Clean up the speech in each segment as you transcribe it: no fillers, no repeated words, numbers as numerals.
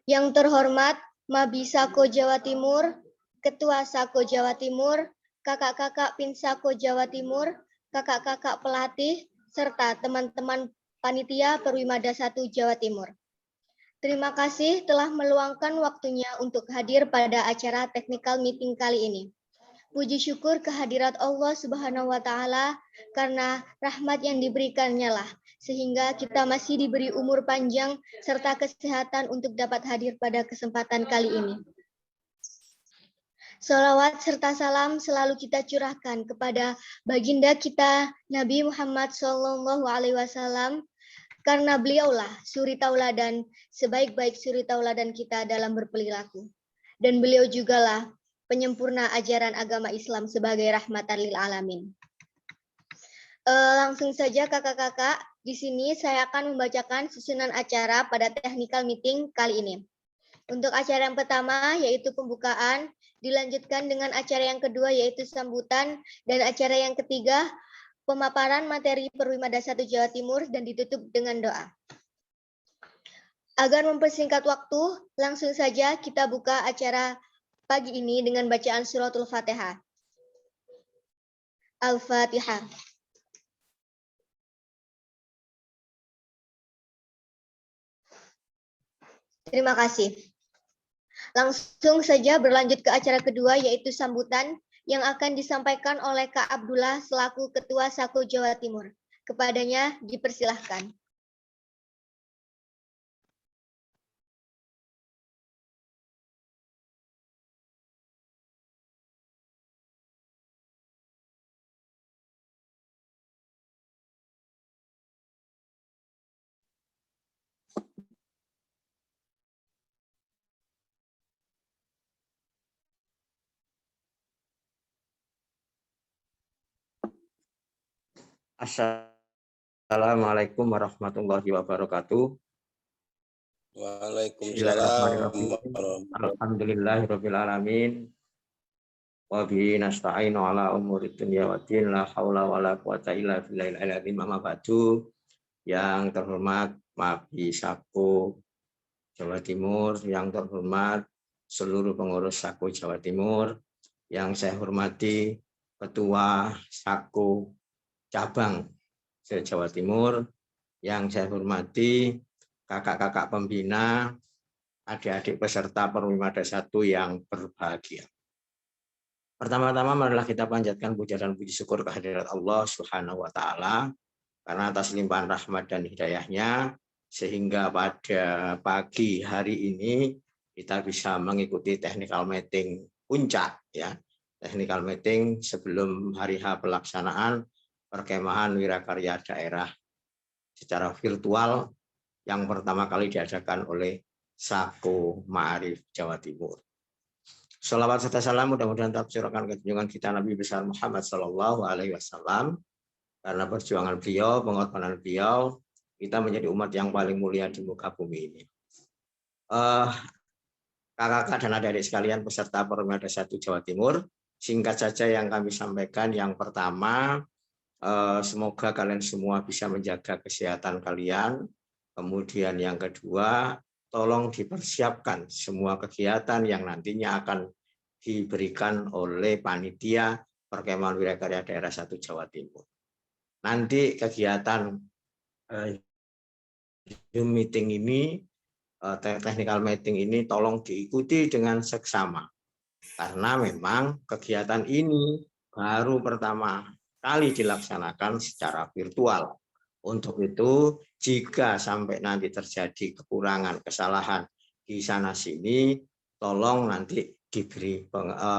Yang terhormat Mabi Sako Jawa Timur, Ketua Sako Jawa Timur, kakak-kakak Pinsako Jawa Timur, kakak-kakak pelatih, serta teman-teman panitia Perwimada 1 Jawa Timur. Terima kasih telah meluangkan waktunya untuk hadir pada acara technical meeting kali ini. Puji syukur kehadirat Allah Subhanahu wa Ta'ala karena rahmat yang diberikannya lah, sehingga kita masih diberi umur panjang serta kesehatan untuk dapat hadir pada kesempatan kali ini. Salawat serta salam selalu kita curahkan kepada baginda kita Nabi Muhammad SAW, karena beliaulah suri tauladan, sebaik-baik suri tauladan kita dalam berperilaku. Dan beliau jugalah penyempurna ajaran agama Islam sebagai rahmatan lil alamin. Langsung saja kakak-kakak, di sini saya akan membacakan susunan acara pada technical meeting kali ini. Untuk acara yang pertama yaitu pembukaan, dilanjutkan dengan acara yang kedua yaitu sambutan, dan acara yang ketiga pemaparan materi Perwimada 1 Jawa Timur dan ditutup dengan doa. Agar mempersingkat waktu, langsung saja kita buka acara pagi ini dengan bacaan suratul Fatihah. Al-Fatihah. Terima kasih. Langsung saja berlanjut ke acara kedua yaitu sambutan yang akan disampaikan oleh Kak Abdullah selaku Ketua Sako Jawa Timur. Kepadanya dipersilahkan. Assalamualaikum warahmatullahi wabarakatuh. Waalaikumsalam. Alhamdulillahirabbil alamin. Wa bihi nasta'inu ala umuri dunya waddin, la haula wala quwata illa billahil aliyyil azim. Amma ba'du. Yang terhormat Mabi Sako Jawa Timur, yang terhormat seluruh pengurus Sako Jawa Timur, yang saya hormati Ketua Sako Cabang Jawa Timur, yang saya hormati kakak-kakak pembina, adik-adik peserta Perwimada 1 yang berbahagia. Pertama-tama marilah kita panjatkan puja dan puji syukur kehadirat Allah Subhanahu wa Ta'ala karena atas limpahan rahmat dan hidayahnya sehingga pada pagi hari ini kita bisa mengikuti technical meeting puncak ya. Technical meeting sebelum hari H pelaksanaan perkemahan wirakarya daerah secara virtual yang pertama kali diadakan oleh Sako Ma'arif Jawa Timur. Shalawat serta salam mudah-mudahan tercurahkan ke junjungan kita Nabi besar Muhammad SAW, karena perjuangan beliau, pengorbanan beliau, kita menjadi umat yang paling mulia di muka bumi ini. Kakak-kakak dan adik-adik sekalian peserta Perwimada 1 Jawa Timur, singkat saja yang kami sampaikan. Yang pertama, semoga kalian semua bisa menjaga kesehatan kalian. Kemudian yang kedua, tolong dipersiapkan semua kegiatan yang nantinya akan diberikan oleh panitia Perkemahan Wirakarya Daerah 1 Jawa Timur. Nanti kegiatan Zoom meeting ini, technical meeting ini tolong diikuti dengan seksama. Karena memang kegiatan ini baru pertama kali dilaksanakan secara virtual. Untuk itu, jika sampai nanti terjadi kekurangan, kesalahan di sana sini, tolong nanti diberi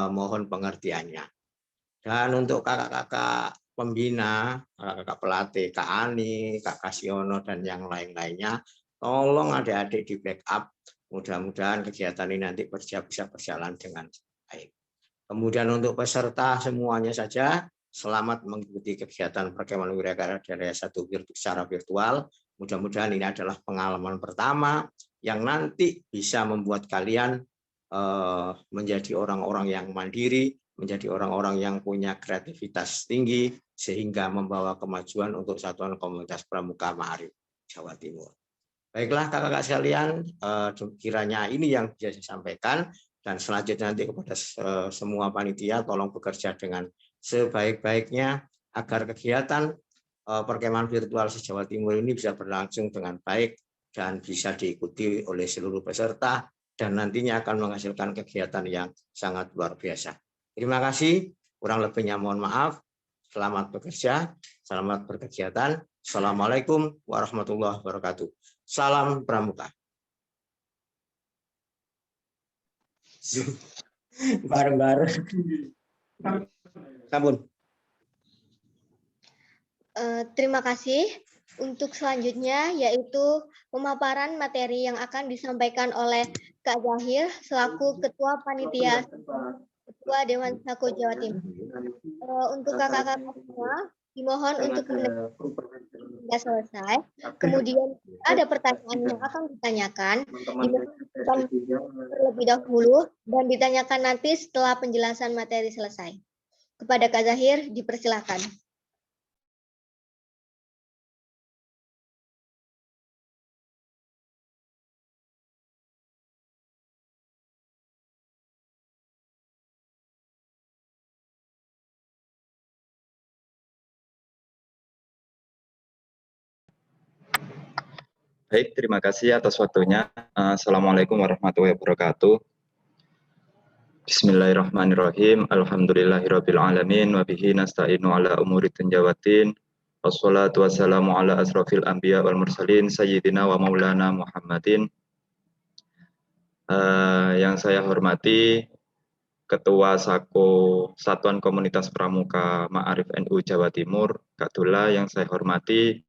mohon pengertiannya. Dan untuk kakak-kakak pembina, kakak-kakak pelatih, Kak Ani, Kak Kasiono, dan yang lain-lainnya, tolong adik-adik di backup. Mudah-mudahan kegiatan ini nanti bisa berjalan dengan baik. Kemudian untuk peserta semuanya saja, selamat mengikuti kegiatan Perkemahan Wirakarya Daerah 1 secara virtual. Mudah-mudahan ini adalah pengalaman pertama yang nanti bisa membuat kalian menjadi orang-orang yang mandiri, menjadi orang-orang yang punya kreativitas tinggi sehingga membawa kemajuan untuk Satuan Komunitas Pramuka Ma'arif Jawa Timur. Baiklah kakak-kakak sekalian, kiranya ini yang bisa saya sampaikan, dan selanjutnya nanti kepada semua panitia tolong bekerja dengan sebaik-baiknya agar kegiatan perkemahan virtual se-Jawa Timur ini bisa berlangsung dengan baik dan bisa diikuti oleh seluruh peserta dan nantinya akan menghasilkan kegiatan yang sangat luar biasa. Terima kasih, kurang lebihnya mohon maaf. Selamat bekerja, selamat berkegiatan. Assalamualaikum warahmatullahi wabarakatuh. Salam Pramuka. Bareng-bareng. Sampun. Terima kasih. Untuk selanjutnya yaitu pemaparan materi yang akan disampaikan oleh Kak Zahir selaku Ketua Panitia Ketua Dewan Sako Jawa Timur. Untuk kakak-kakak semua dimohon untuk mendengar selesai. Kemudian ada pertanyaan yang akan ditanyakan, dimohon terlebih dahulu dan ditanyakan nanti setelah penjelasan materi selesai. Kepada Kak Zahir dipersilakan. Baik, terima kasih atas waktunya. Assalamualaikum warahmatullahi wabarakatuh. Bismillahirrahmanirrahim. Alhamdulillahirabbil alamin wa bihi nasta'inu ala umuri dunya waddin. Wassalatu wassalamu ala asrofil anbiya wal mursalin sayyidina wa maulana Muhammadin. Yang saya hormati Ketua Sako Satuan Komunitas Pramuka Ma'arif NU Jawa Timur, Kak Dula. Yang saya hormati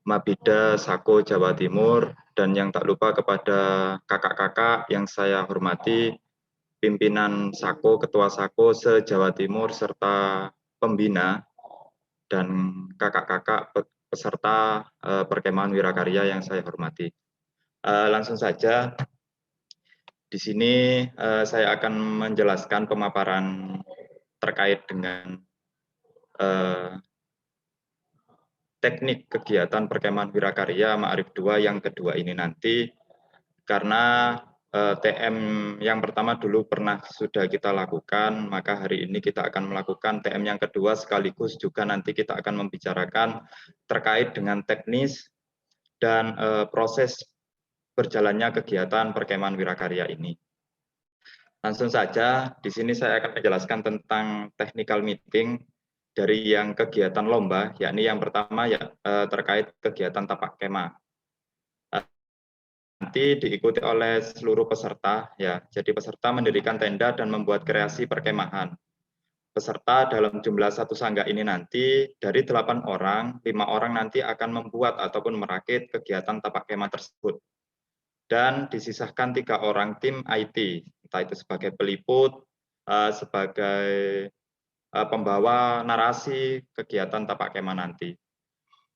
Mabida Sako Jawa Timur, dan yang tak lupa kepada kakak-kakak yang saya hormati, pimpinan Sako, Ketua Sako se-Jawa Timur, serta pembina, dan kakak-kakak peserta perkemahan Wirakarya yang saya hormati. Langsung saja, di sini saya akan menjelaskan pemaparan terkait dengan teknik kegiatan perkemahan Wirakarya Ma'arif 2 yang kedua ini nanti, karena TM yang pertama dulu pernah sudah kita lakukan, maka hari ini kita akan melakukan TM yang kedua sekaligus juga nanti kita akan membicarakan terkait dengan teknis dan proses berjalannya kegiatan perkemahan Wirakarya ini. Langsung saja, di sini saya akan menjelaskan tentang technical meeting dari yang kegiatan lomba, yakni yang pertama ya terkait kegiatan tapak kemah. Nanti diikuti oleh seluruh peserta, ya. Jadi peserta mendirikan tenda dan membuat kreasi perkemahan. Peserta dalam jumlah satu sangga ini nanti dari 8 orang, 5 orang nanti akan membuat ataupun merakit kegiatan tapak kemah tersebut. Dan disisahkan 3 orang tim IT, entah itu sebagai peliput, sebagai pembawa narasi kegiatan tapak kemah nanti.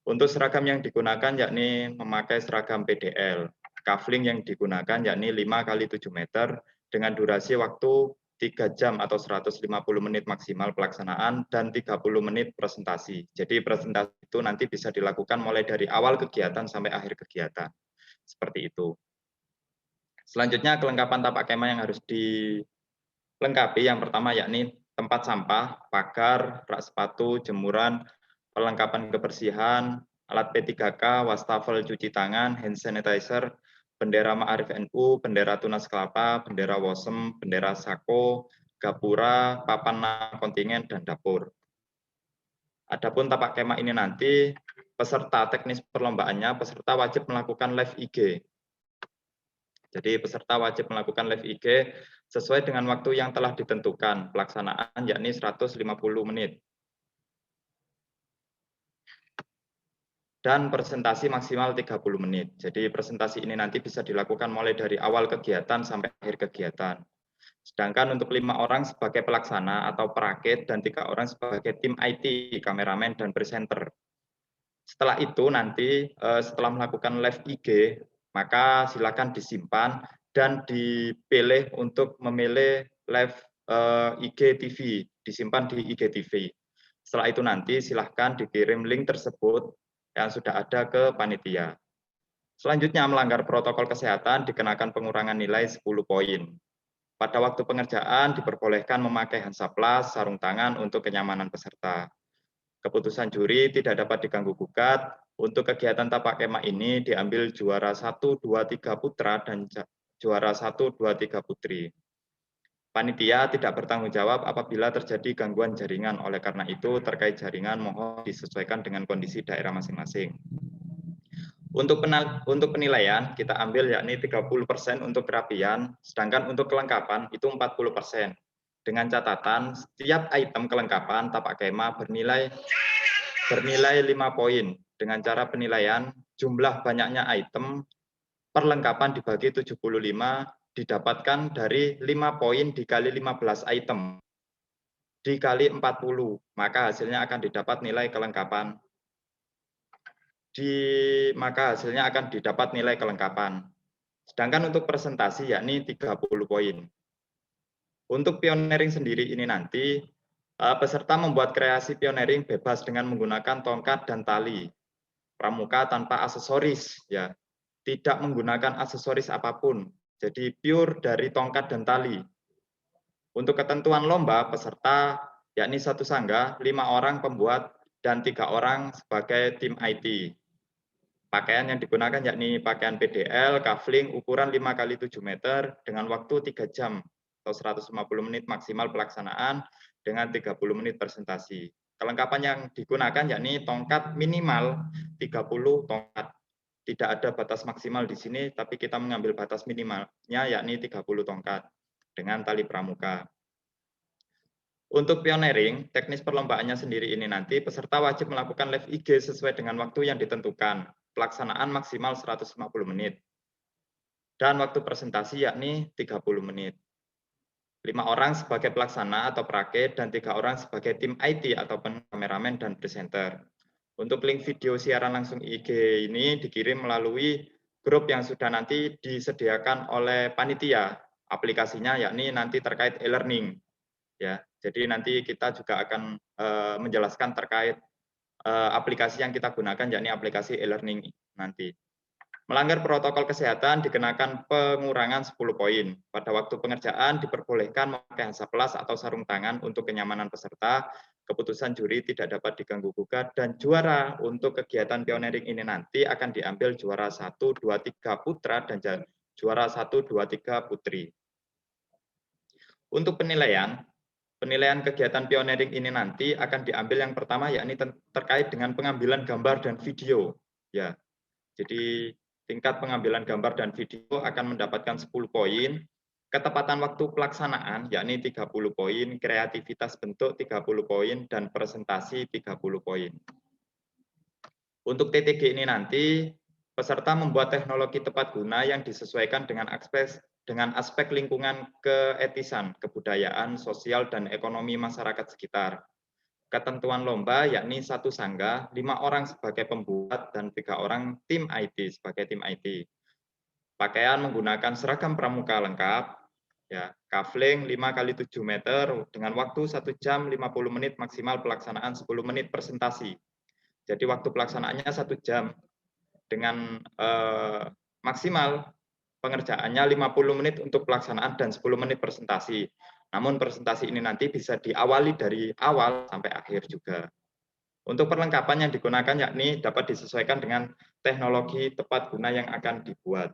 Untuk seragam yang digunakan yakni memakai seragam PDL. Kafling yang digunakan yakni 5x7 meter dengan durasi waktu 3 jam atau 150 menit maksimal pelaksanaan dan 30 menit presentasi. Jadi presentasi itu nanti bisa dilakukan mulai dari awal kegiatan sampai akhir kegiatan. Seperti itu. Selanjutnya kelengkapan tapak kemah yang harus dilengkapi. Yang pertama yakni tempat sampah, pagar, rak sepatu, jemuran, perlengkapan kebersihan, alat P3K, wastafel cuci tangan, hand sanitizer, bendera Ma'arif NU, bendera Tunas Kelapa, bendera Wosem, bendera Sako, gapura, papan kontingen, dan dapur. Adapun tapak kemah ini nanti, peserta teknis perlombaannya, peserta wajib melakukan live IG. Jadi peserta wajib melakukan live IG sesuai dengan waktu yang telah ditentukan, pelaksanaan yakni 150 menit. Dan presentasi maksimal 30 menit. Jadi presentasi ini nanti bisa dilakukan mulai dari awal kegiatan sampai akhir kegiatan. Sedangkan untuk 5 orang sebagai pelaksana atau perakit dan 3 orang sebagai tim IT, kameramen, dan presenter. Setelah itu nanti setelah melakukan live IG, maka silakan disimpan dan dipilih untuk memilih live IGTV, disimpan di IGTV. Setelah itu nanti silahkan dikirim link tersebut yang sudah ada ke panitia. Selanjutnya, melanggar protokol kesehatan dikenakan pengurangan nilai 10 poin. Pada waktu pengerjaan diperbolehkan memakai Hansaplast, sarung tangan untuk kenyamanan peserta. Keputusan juri tidak dapat diganggu gugat. Untuk kegiatan tapak kemah ini diambil juara 1, 2, 3 putra dan juara 1, 2, 3 putri. Panitia tidak bertanggung jawab apabila terjadi gangguan jaringan. Oleh karena itu, terkait jaringan mohon disesuaikan dengan kondisi daerah masing-masing. Untuk penilaian kita ambil yakni 30% untuk kerapian, sedangkan untuk kelengkapan itu 40%. Dengan catatan setiap item kelengkapan tapak kemah bernilai 5 poin. Dengan cara penilaian jumlah banyaknya item perlengkapan dibagi 75 didapatkan dari 5 poin dikali 15 item dikali 40, maka hasilnya akan didapat nilai kelengkapan. Maka hasilnya akan didapat nilai kelengkapan. Sedangkan untuk presentasi yakni 30 poin. Untuk pioneering sendiri ini nanti peserta membuat kreasi pioneering bebas dengan menggunakan tongkat dan tali. Pramuka tanpa aksesoris ya. Tidak menggunakan aksesoris apapun. Jadi pure dari tongkat dan tali. Untuk ketentuan lomba peserta yakni 1 sangga, 5 orang pembuat dan 3 orang sebagai tim IT. Pakaian yang digunakan yakni pakaian PDL, kafling, ukuran 5 x 7 meter dengan waktu 3 jam atau 150 menit maksimal pelaksanaan dengan 30 menit presentasi. Kelengkapan yang digunakan yakni tongkat minimal 30 tongkat. Tidak ada batas maksimal di sini, tapi kita mengambil batas minimalnya yakni 30 tongkat dengan tali pramuka. Untuk pioneering, teknis perlombaannya sendiri ini nanti peserta wajib melakukan live IG sesuai dengan waktu yang ditentukan. Pelaksanaan maksimal 150 menit. Dan waktu presentasi yakni 30 menit. 5 orang sebagai pelaksana atau perakit dan 3 orang sebagai tim IT atau kameramen dan presenter. Untuk link video siaran langsung IG ini dikirim melalui grup yang sudah nanti disediakan oleh panitia. Aplikasinya yakni nanti terkait e-learning. Ya, jadi nanti kita juga akan menjelaskan terkait aplikasi yang kita gunakan yakni aplikasi e-learning nanti. Melanggar protokol kesehatan dikenakan pengurangan 10 poin. Pada waktu pengerjaan diperbolehkan memakai Hansaplast atau sarung tangan untuk kenyamanan peserta. Keputusan juri tidak dapat diganggu gugat dan juara untuk kegiatan pioneering ini nanti akan diambil juara 1, 2, 3 putra dan juara 1, 2, 3 putri. Untuk penilaian kegiatan pioneering ini nanti akan diambil yang pertama yakni terkait dengan pengambilan gambar dan video. Ya, jadi tingkat pengambilan gambar dan video akan mendapatkan 10 poin, ketepatan waktu pelaksanaan yakni 30 poin, kreativitas bentuk 30 poin, dan presentasi 30 poin. Untuk TTG ini nanti peserta membuat teknologi tepat guna yang disesuaikan dengan aspek lingkungan keetisan, kebudayaan, sosial, dan ekonomi masyarakat sekitar. Ketentuan lomba yakni 1 sangga, 5 orang sebagai pembuat, dan 3 orang tim IT sebagai tim IT. Pakaian menggunakan seragam pramuka lengkap, ya, kafling 5 x 7 meter dengan waktu 1 jam 50 menit maksimal pelaksanaan 10 menit presentasi. Jadi waktu pelaksanaannya 1 jam dengan maksimal pengerjaannya 50 menit untuk pelaksanaan dan 10 menit presentasi. Namun presentasi ini nanti bisa diawali dari awal sampai akhir juga. Untuk perlengkapan yang digunakan yakni dapat disesuaikan dengan teknologi tepat guna yang akan dibuat.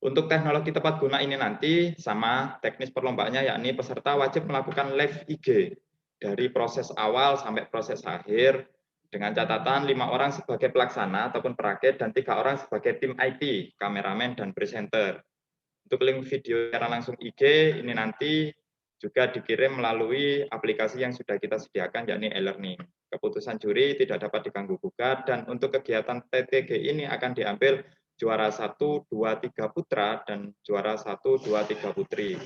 Untuk teknologi tepat guna ini nanti sama teknis perlombaannya yakni peserta wajib melakukan live IG dari proses awal sampai proses akhir dengan catatan 5 orang sebagai pelaksana ataupun perakit dan 3 orang sebagai tim IT, kameramen, dan presenter. Untuk link video secara langsung IG ini nanti juga dikirim melalui aplikasi yang sudah kita sediakan yakni e-learning. Keputusan juri tidak dapat diganggu gugat dan untuk kegiatan TTG ini akan diambil juara 1, 2, 3 putra dan juara 1, 2, 3 putri.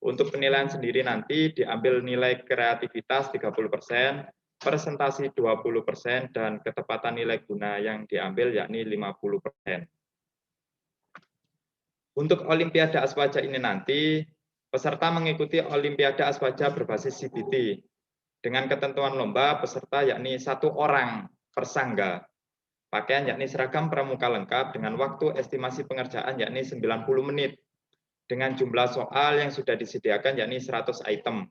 Untuk penilaian sendiri nanti diambil nilai kreativitas 30%, presentasi 20%, dan ketepatan nilai guna yang diambil yakni 50%. Untuk Olimpiade Aswaja ini nanti Peserta mengikuti Olimpiade Aswaja berbasis CBT. Dengan ketentuan lomba, peserta yakni 1 orang per sangga. Pakaian yakni seragam pramuka lengkap dengan waktu estimasi pengerjaan yakni 90 menit. Dengan jumlah soal yang sudah disediakan yakni 100 item.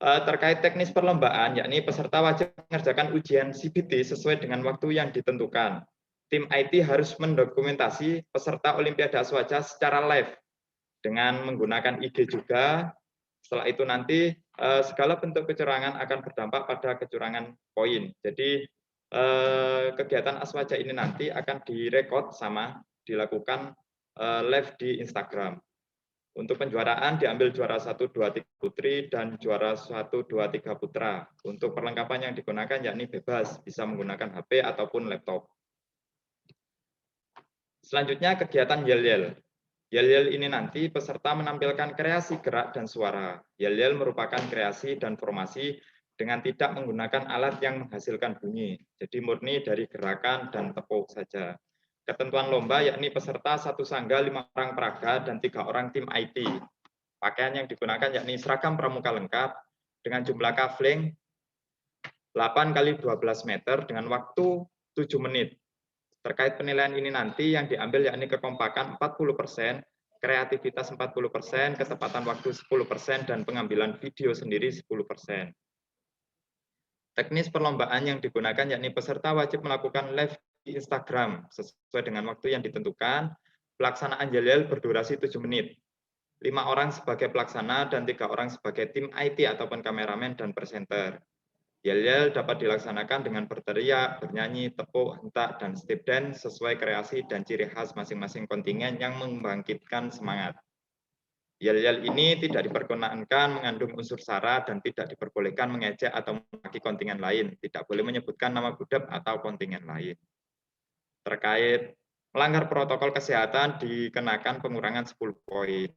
Terkait teknis perlombaan, yakni peserta wajib mengerjakan ujian CBT sesuai dengan waktu yang ditentukan. Tim IT harus mendokumentasi peserta Olimpiade Aswaja secara live dengan menggunakan IG juga. Setelah itu nanti segala bentuk kecurangan akan berdampak pada kecurangan poin. Jadi kegiatan Aswaja ini nanti akan direkod sama dilakukan live di Instagram. Untuk penjuaraan diambil juara 1, 2, 3 putri dan juara 1, 2, 3 putra. Untuk perlengkapan yang digunakan yakni bebas, bisa menggunakan HP ataupun laptop. Selanjutnya kegiatan yel-yel. Yel-yel ini nanti peserta menampilkan kreasi gerak dan suara. Yel-yel merupakan kreasi dan formasi dengan tidak menggunakan alat yang menghasilkan bunyi. Jadi murni dari gerakan dan tepuk saja. Ketentuan lomba yakni peserta 1 sangga 5 orang peraga dan 3 orang tim IT. Pakaian yang digunakan yakni seragam pramuka lengkap dengan jumlah kafling 8 x 12 meter dengan waktu 7 menit. Terkait penilaian ini nanti yang diambil yakni kekompakan 40%, kreativitas 40%, ketepatan waktu 10%, dan pengambilan video sendiri 10%. Teknis perlombaan yang digunakan yakni peserta wajib melakukan live di Instagram sesuai dengan waktu yang ditentukan. Pelaksanaan yel-yel berdurasi 7 menit. 5 orang sebagai pelaksana dan 3 orang sebagai tim IT ataupun kameramen dan presenter. Yel-yel dapat dilaksanakan dengan berteriak, bernyanyi, tepuk, hentak, dan step dance sesuai kreasi dan ciri khas masing-masing kontingen yang membangkitkan semangat. Yel-yel ini tidak diperkenankan mengandung unsur sara dan tidak diperbolehkan mengejek atau memaki kontingen lain. Tidak boleh menyebutkan nama budak atau kontingen lain. Terkait melanggar protokol kesehatan dikenakan pengurangan 10 poin.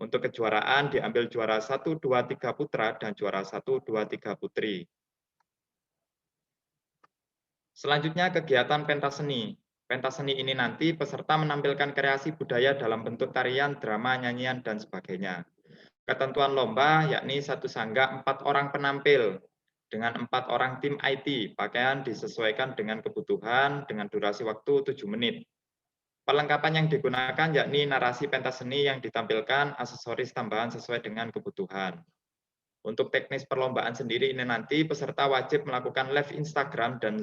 Untuk kejuaraan diambil juara 1, 2, 3 putra dan juara 1, 2, 3 putri. Selanjutnya kegiatan pentas seni. Pentas seni ini nanti peserta menampilkan kreasi budaya dalam bentuk tarian, drama, nyanyian, dan sebagainya. Ketentuan lomba yakni 1 sangga 4 orang penampil dengan 4 orang tim IT. Pakaian disesuaikan dengan kebutuhan dengan durasi waktu 7 menit. Perlengkapan yang digunakan yakni narasi pentas seni yang ditampilkan, aksesoris tambahan sesuai dengan kebutuhan. Untuk teknis perlombaan sendiri ini nanti peserta wajib melakukan live Instagram dan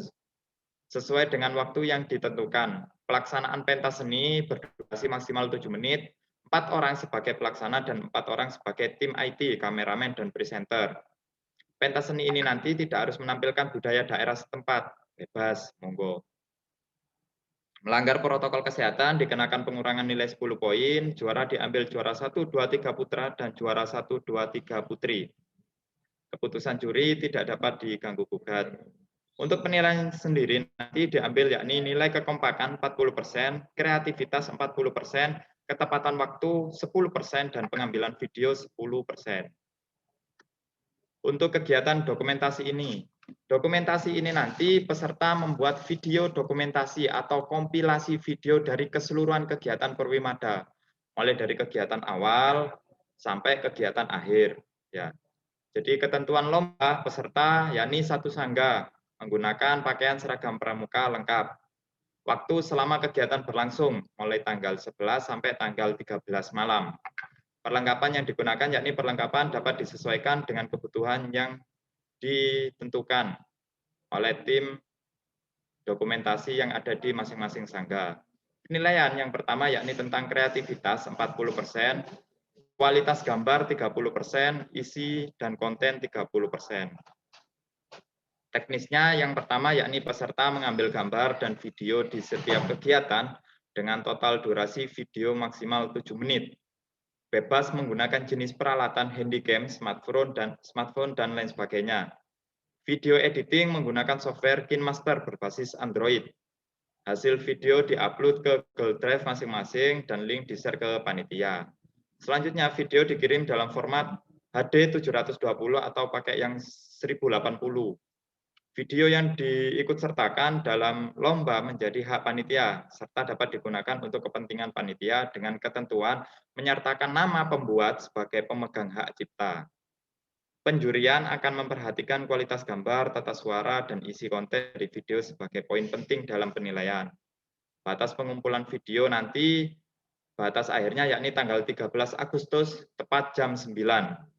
sesuai dengan waktu yang ditentukan. Pelaksanaan pentas seni berdurasi maksimal 7 menit, 4 orang sebagai pelaksana dan 4 orang sebagai tim IT, kameramen, dan presenter. Pentas seni ini nanti tidak harus menampilkan budaya daerah setempat, bebas, monggo. Melanggar protokol kesehatan dikenakan pengurangan nilai 10 poin, juara diambil juara 1, 2, 3 putra, dan juara 1, 2, 3 putri. Keputusan juri tidak dapat diganggu gugat. Untuk penilaian sendiri nanti diambil yakni nilai kekompakan 40%, kreativitas 40%, ketepatan waktu 10%, dan pengambilan video 10%. Untuk kegiatan dokumentasi ini nanti peserta membuat video dokumentasi atau kompilasi video dari keseluruhan kegiatan Perwimada, mulai dari kegiatan awal sampai kegiatan akhir. Ya. Jadi ketentuan lomba peserta yakni 1 sangga menggunakan pakaian seragam pramuka lengkap. Waktu selama kegiatan berlangsung mulai tanggal 11 sampai tanggal 13 malam. Perlengkapan yang digunakan yakni perlengkapan dapat disesuaikan dengan kebutuhan yang ditentukan oleh tim dokumentasi yang ada di masing-masing sangga. Penilaian yang pertama yakni tentang kreativitas 40%, kualitas gambar 30%, isi dan konten 30%. Teknisnya yang pertama yakni peserta mengambil gambar dan video di setiap kegiatan dengan total durasi video maksimal 7 menit. Bebas menggunakan jenis peralatan handycam, smartphone dan lain sebagainya. Video editing menggunakan software KineMaster berbasis Android. Hasil video diupload ke Google Drive masing-masing dan link di-share ke panitia. Selanjutnya video dikirim dalam format HD 720 atau pakai yang 1080. Video yang diikutsertakan dalam lomba menjadi hak panitia, serta dapat digunakan untuk kepentingan panitia dengan ketentuan menyertakan nama pembuat sebagai pemegang hak cipta. Penjurian akan memperhatikan kualitas gambar, tata suara, dan isi konten dari video sebagai poin penting dalam penilaian. Batas pengumpulan video nanti, batas akhirnya yakni tanggal 13 Agustus, tepat jam 9.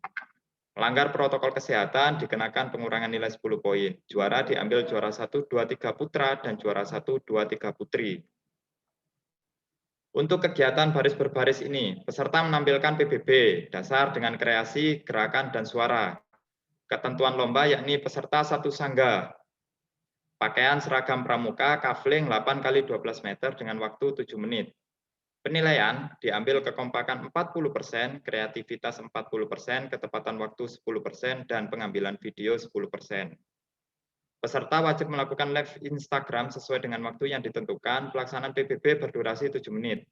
Melanggar protokol kesehatan dikenakan pengurangan nilai 10 poin. Juara diambil juara 1, 2, 3 putra dan juara 1, 2, 3 putri. Untuk kegiatan baris berbaris ini, peserta menampilkan PBB, dasar dengan kreasi, gerakan, dan suara. Ketentuan lomba yakni peserta satu sangga. Pakaian seragam pramuka, kafling 8 x 12 meter dengan waktu 7 menit. Penilaian diambil kekompakan 40%, kreativitas 40%, ketepatan waktu 10%, dan pengambilan video 10%. Peserta wajib melakukan live Instagram sesuai dengan waktu yang ditentukan. Pelaksanaan PBB berdurasi 7 menit.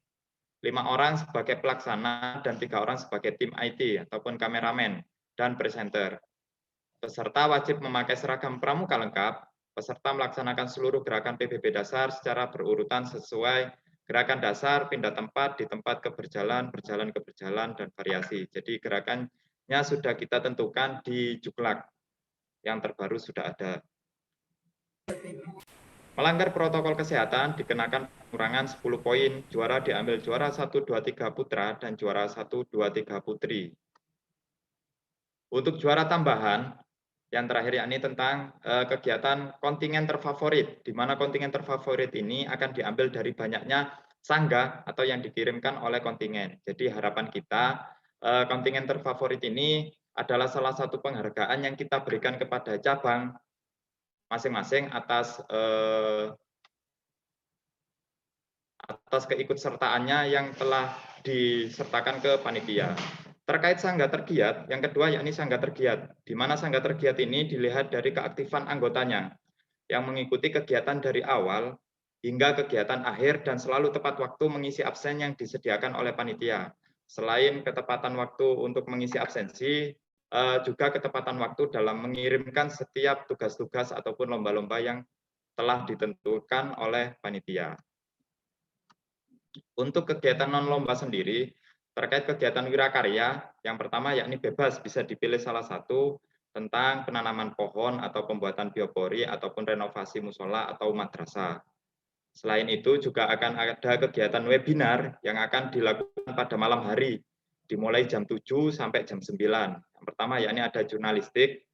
5 orang sebagai pelaksana dan 3 orang sebagai tim IT ataupun kameramen dan presenter. Peserta wajib memakai seragam pramuka lengkap. Peserta melaksanakan seluruh gerakan PBB dasar secara berurutan sesuai gerakan dasar, pindah tempat, di tempat ke berjalan, berjalan ke berjalan, dan variasi. Jadi gerakannya sudah kita tentukan di Juklak. Yang terbaru sudah ada. Melanggar protokol kesehatan dikenakan pengurangan 10 poin. Juara diambil juara 1, 2, 3 putra dan juara 1, 2, 3 putri. Untuk juara tambahan, yang terakhir yakni tentang kegiatan kontingen terfavorit, di mana kontingen terfavorit ini akan diambil dari banyaknya sangga atau yang dikirimkan oleh kontingen. Jadi harapan kita kontingen terfavorit ini adalah salah satu penghargaan yang kita berikan kepada cabang masing-masing atas keikutsertaannya yang telah disertakan ke panitia. Terkait sangga tergiat, yang kedua yakni sangga tergiat, di mana sangga tergiat ini dilihat dari keaktifan anggotanya yang mengikuti kegiatan dari awal hingga kegiatan akhir dan selalu tepat waktu mengisi absen yang disediakan oleh panitia. Selain ketepatan waktu untuk mengisi absensi, juga ketepatan waktu dalam mengirimkan setiap tugas-tugas ataupun lomba-lomba yang telah ditentukan oleh panitia. Untuk kegiatan non-lomba sendiri, terkait kegiatan wirakarya, yang pertama yakni bebas, bisa dipilih salah satu tentang penanaman pohon atau pembuatan biopori ataupun renovasi musola atau madrasah. Selain itu juga akan ada kegiatan webinar yang akan dilakukan pada malam hari, dimulai jam 7 sampai jam 9. Yang pertama yakni ada jurnalistik,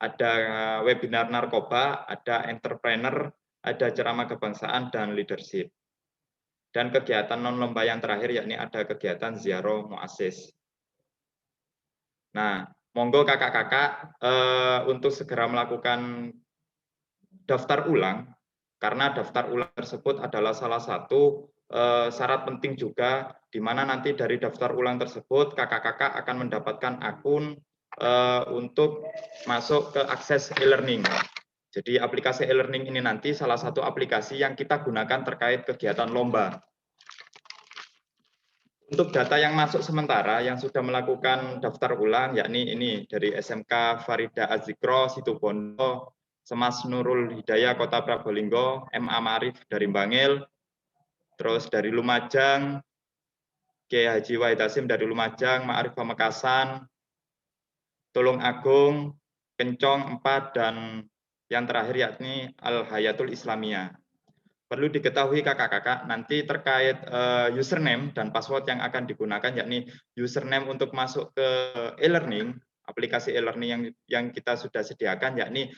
ada webinar narkoba, ada entrepreneur, ada ceramah kebangsaan, dan leadership. Dan kegiatan non-lomba yang terakhir yakni ada kegiatan ziarah muassis. Nah, monggo kakak-kakak untuk segera melakukan daftar ulang, karena daftar ulang tersebut adalah salah satu syarat penting juga, di mana nanti dari daftar ulang tersebut kakak-kakak akan mendapatkan akun untuk masuk ke akses e-learning. Jadi aplikasi e-learning ini nanti salah satu aplikasi yang kita gunakan terkait kegiatan lomba. Untuk data yang masuk sementara yang sudah melakukan daftar ulang, yakni ini dari SMK Farida Azikro Situbondo, Semas Nurul Hidayah Kota Probolinggo, MA Marif dari Bangil, terus dari Lumajang, Kiai Haji Wahid Hasim dari Lumajang, Ma'arif Pamekasan, Tulung Agung, Kencong 4, dan yang terakhir yakni Al Hayatul Islamiyah. Perlu diketahui kakak-kakak, nanti terkait username dan password yang akan digunakan, yakni username untuk masuk ke e-learning, aplikasi e-learning yang kita sudah sediakan, yakni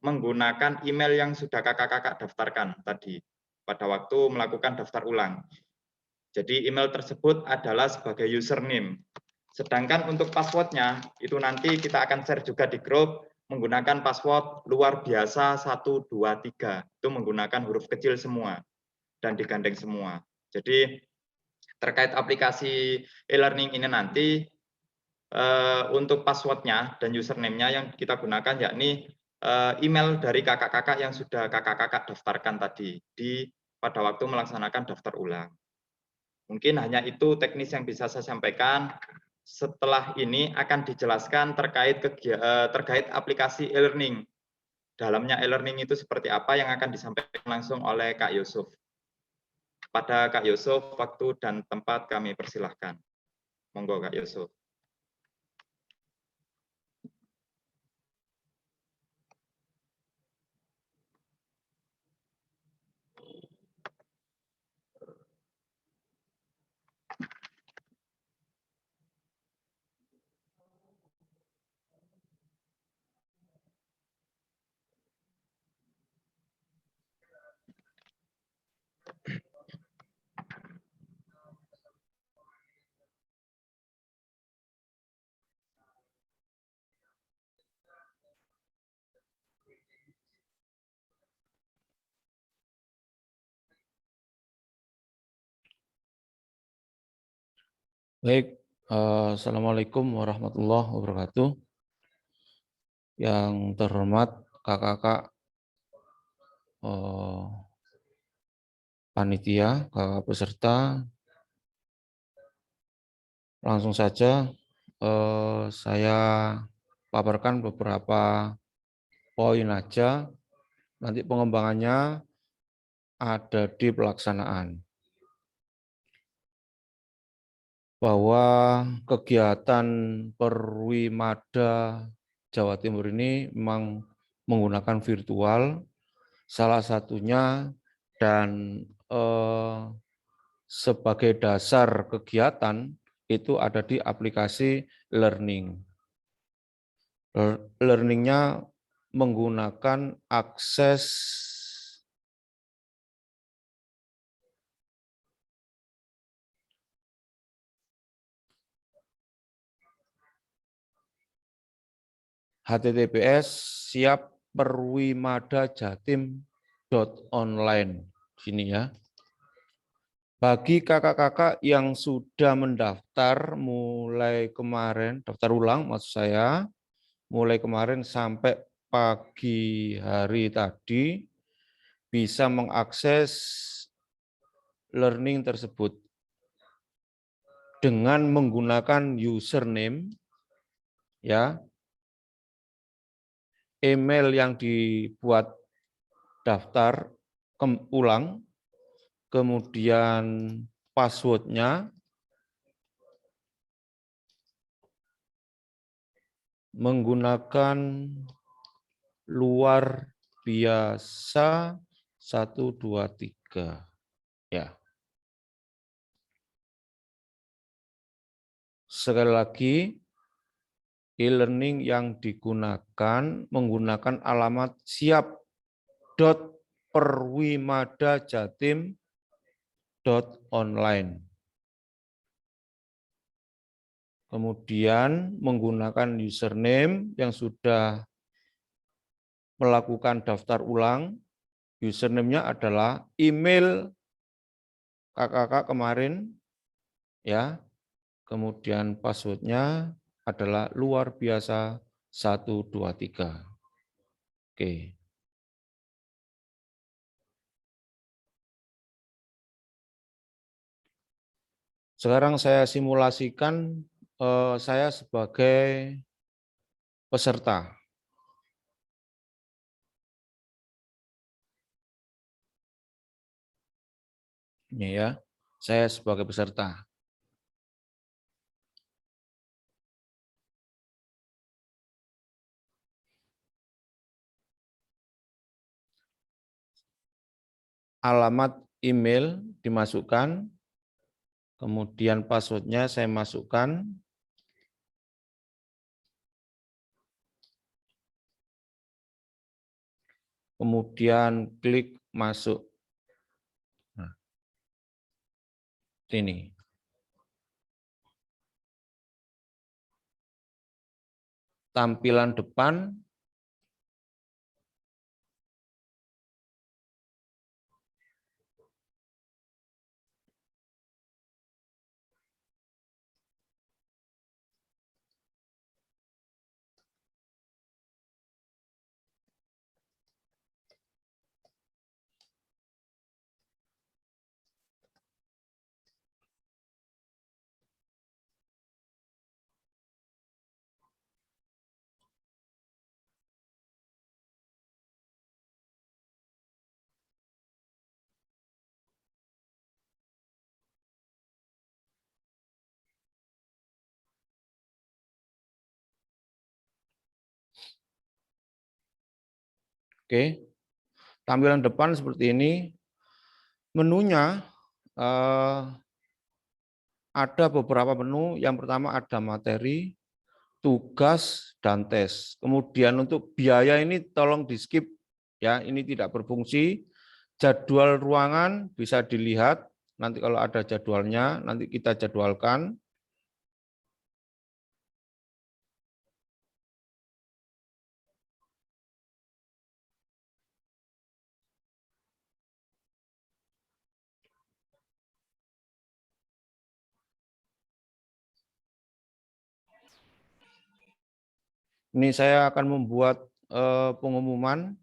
menggunakan email yang sudah kakak-kakak daftarkan tadi pada waktu melakukan daftar ulang. Jadi email tersebut adalah sebagai username. Sedangkan untuk passwordnya, itu nanti kita akan share juga di grup, menggunakan password luar biasa 123. Itu menggunakan huruf kecil semua dan digandeng semua. Jadi terkait aplikasi e-learning ini nanti untuk passwordnya dan username-nya yang kita gunakan yakni email dari kakak-kakak yang sudah kakak-kakak daftarkan tadi pada waktu melaksanakan daftar ulang. Mungkin hanya itu teknis yang bisa saya sampaikan. Setelah ini akan dijelaskan terkait aplikasi e-learning. dalamnya e-learning itu seperti apa yang akan disampaikan langsung oleh Kak Yusuf. Pada Kak Yusuf, waktu dan tempat kami persilahkan. Monggo Kak Yusuf. Baik, Assalamualaikum warahmatullahi wabarakatuh. Yang terhormat kakak-kakak panitia, kakak peserta, langsung saja saya paparkan beberapa poin aja. Nanti pengembangannya ada di pelaksanaan. Bahwa kegiatan Perwimada Jawa Timur ini memang menggunakan virtual, salah satunya dan sebagai dasar kegiatan itu ada di aplikasi learning. Learning-nya menggunakan akses https://siapperwimadajatim.online sini ya. Bagi kakak-kakak yang sudah mendaftar mulai kemarin, daftar ulang maksud saya, mulai kemarin sampai pagi hari tadi, bisa mengakses learning tersebut dengan menggunakan username, ya, email yang dibuat daftar ulang, kemudian passwordnya, menggunakan luar biasa 123, ya. Sekali lagi, e-learning yang digunakan menggunakan alamat siap.perwimadajatim.online. Kemudian menggunakan username yang sudah melakukan daftar ulang. Username-nya adalah email kakak-kakak kemarin, ya. Kemudian password-nya adalah luar biasa 123. Oke. Sekarang saya simulasikan saya sebagai peserta. Ini ya, saya sebagai peserta. Alamat email dimasukkan, kemudian password-nya saya masukkan, kemudian klik masuk. Nah, sini. Tampilan depan Oke, tampilan depan seperti ini. Menunya ada beberapa menu. Yang pertama ada materi, tugas, dan tes. Kemudian untuk biaya ini tolong di skip ya, ini tidak berfungsi. Jadwal ruangan bisa dilihat, nanti kalau ada jadwalnya nanti kita jadwalkan. Ini saya akan membuat pengumuman.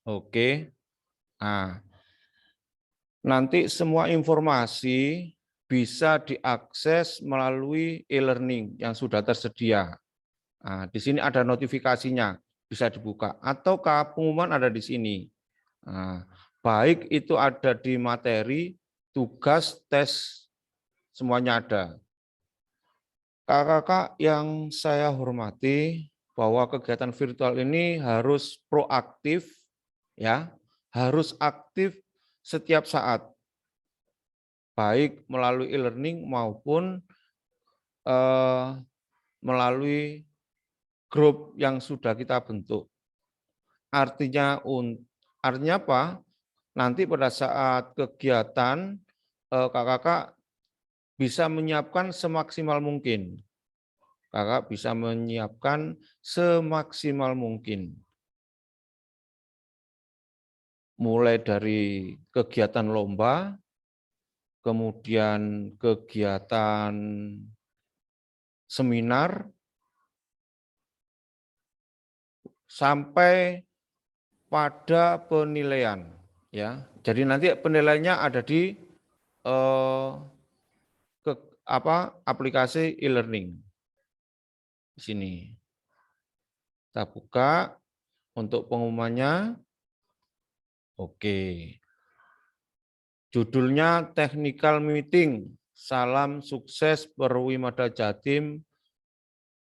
Oke. Nah, nanti semua informasi bisa diakses melalui e-learning yang sudah tersedia. Nah, di sini ada notifikasinya, bisa dibuka. Atau pengumuman ada di sini. Nah, baik itu ada di materi, tugas, tes, semuanya ada. Kakak-kakak yang saya hormati, bahwa kegiatan virtual ini harus proaktif, ya, harus aktif setiap saat, baik melalui e-learning maupun melalui grup yang sudah kita bentuk. Artinya apa? Nanti pada saat kegiatan kakak-kakak bisa menyiapkan semaksimal mungkin. Kakak bisa menyiapkan semaksimal mungkin. Mulai dari kegiatan lomba, kemudian kegiatan seminar, sampai pada penilaian. Ya, jadi nanti penilaiannya ada di aplikasi e-learning. Di sini. Kita buka untuk pengumumannya. Oke. Judulnya Technical Meeting. Salam sukses Perwimada Jatim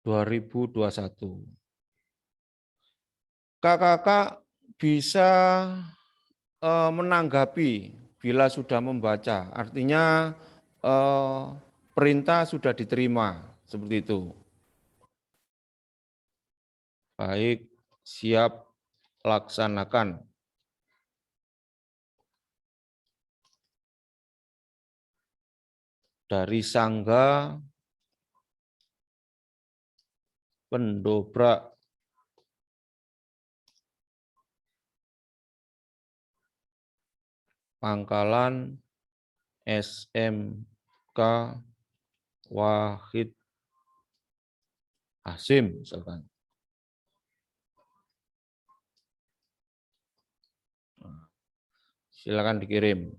2021. Kakak-kakak bisa menanggapi bila sudah membaca. Artinya perintah sudah diterima. Seperti itu. Baik, siap laksanakan. Dari Sangga Pendobrak Pangkalan SMK Wahid Hasim misalkan. Silakan dikirim.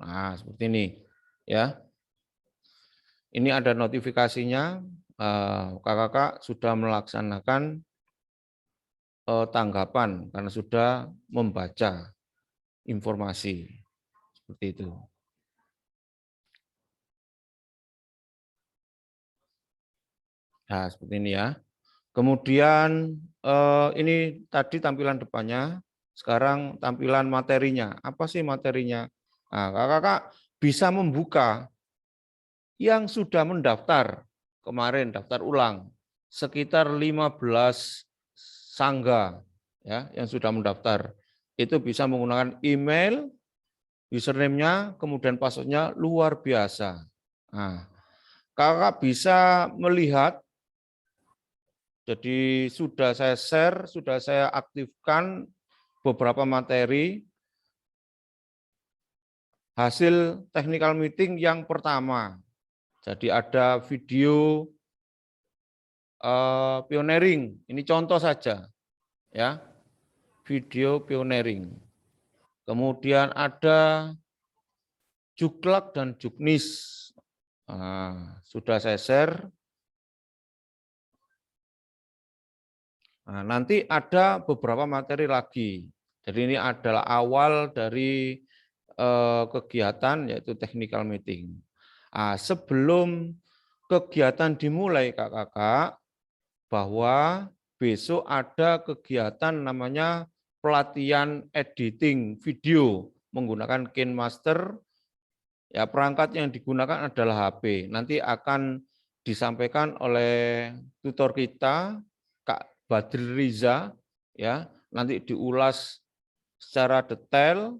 Nah, seperti ini ya. Ini ada notifikasinya, kakak-kakak sudah melaksanakan tanggapan karena sudah membaca informasi. Seperti itu. Nah, seperti ini ya. Kemudian ini tadi tampilan depannya, sekarang tampilan materinya. Apa sih materinya? Nah, kakak-kakak bisa membuka yang sudah mendaftar kemarin, daftar ulang, sekitar 15 sangga ya yang sudah mendaftar. Itu bisa menggunakan email, username-nya, kemudian password-nya luar biasa. Nah, kakak bisa melihat, jadi sudah saya share, sudah saya aktifkan beberapa materi hasil technical meeting yang pertama. Jadi ada video pioneering, ini contoh saja, ya, video pioneering. Kemudian ada juklak dan juknis, sudah saya share. Nah, nanti ada beberapa materi lagi. Jadi ini adalah awal dari kegiatan yaitu technical meeting. Sebelum kegiatan dimulai kakak-kakak, bahwa besok ada kegiatan namanya pelatihan editing video menggunakan KineMaster. Ya, perangkat yang digunakan adalah HP. Nanti akan disampaikan oleh tutor kita, Kak Badri Riza, ya. Nanti diulas secara detail.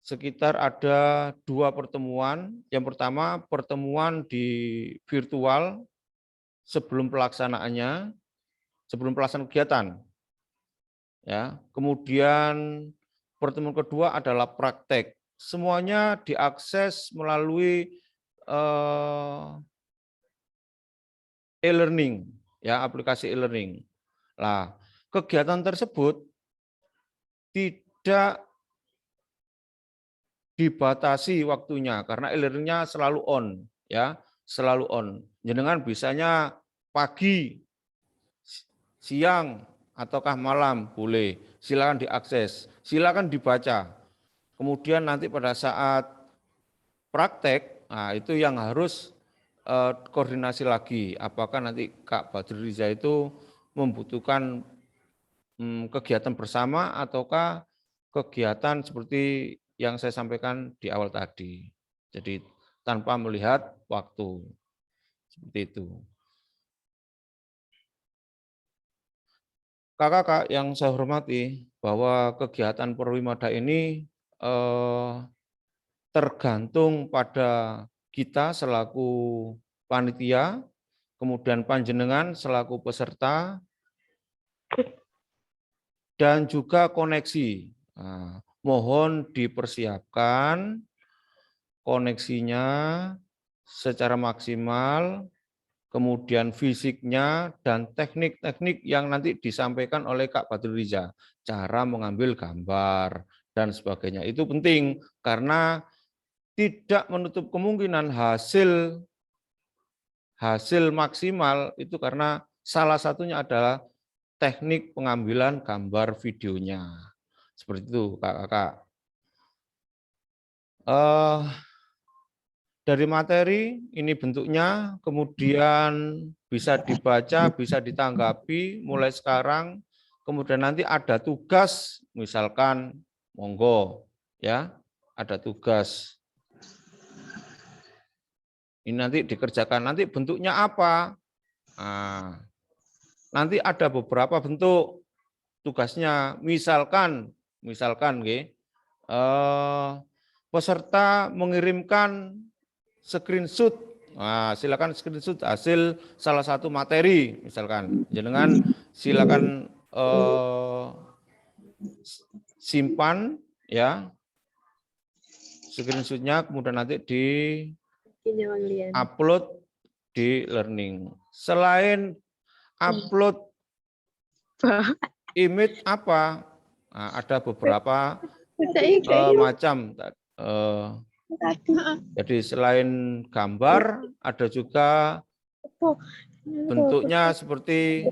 Sekitar ada 2 pertemuan. Yang pertama pertemuan di virtual sebelum pelaksanaannya, sebelum pelaksanaan kegiatan. Ya, kemudian pertemuan kedua adalah praktek. Semuanya diakses melalui e-learning, ya, aplikasi e-learning. Nah, kegiatan tersebut tidak dibatasi waktunya karena e-learningnya selalu on, ya, selalu on. Jenengan bisanya pagi, siang, ataukah malam boleh. Silakan diakses, silakan dibaca. Kemudian nanti pada saat praktek, itu yang harus koordinasi lagi. Apakah nanti Kak Badri Riza itu membutuhkan kegiatan bersama ataukah kegiatan seperti yang saya sampaikan di awal tadi. Jadi tanpa melihat waktu. Seperti itu. Kakak-kakak yang saya hormati, bahwa kegiatan Perwimada ini tergantung pada kita selaku panitia, kemudian panjenengan selaku peserta, dan juga koneksi. Mohon dipersiapkan koneksinya secara maksimal, kemudian fisiknya dan teknik-teknik yang nanti disampaikan oleh Kak Badri Riza, cara mengambil gambar dan sebagainya. Itu penting karena tidak menutup kemungkinan hasil maksimal itu karena salah satunya adalah teknik pengambilan gambar videonya. Seperti itu, Kakak. Dari materi ini bentuknya, kemudian bisa dibaca, bisa ditanggapi mulai sekarang, kemudian nanti ada tugas, misalkan monggo ya, ada tugas. Ini nanti dikerjakan, nanti bentuknya apa? Nanti ada beberapa bentuk tugasnya, misalkan peserta mengirimkan screenshot. Silakan screenshot hasil salah satu materi, misalkan. Jangan silakan simpan ya screenshotnya, kemudian nanti upload di learning. Selain upload image apa? Ada beberapa macam. Jadi selain gambar, ada juga bentuknya seperti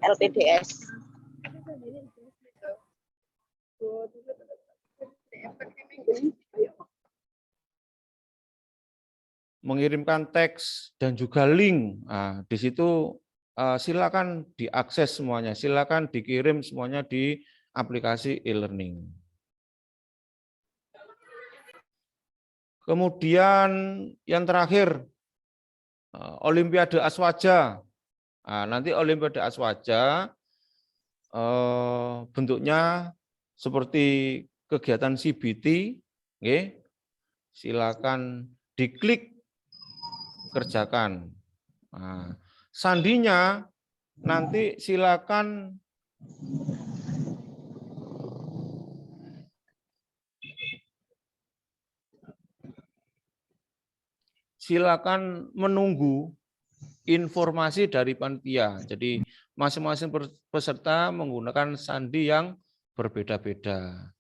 LPDS. mengirimkan teks dan juga link. Di situ silakan diakses semuanya, silakan dikirim semuanya di aplikasi e-learning. Kemudian yang terakhir, Olimpiade Aswaja. Nanti Olimpiade Aswaja bentuknya seperti kegiatan CBT, silakan diklik, kerjakan. Sandinya nanti silakan menunggu informasi dari panitia. Jadi masing-masing peserta menggunakan sandi yang berbeda-beda.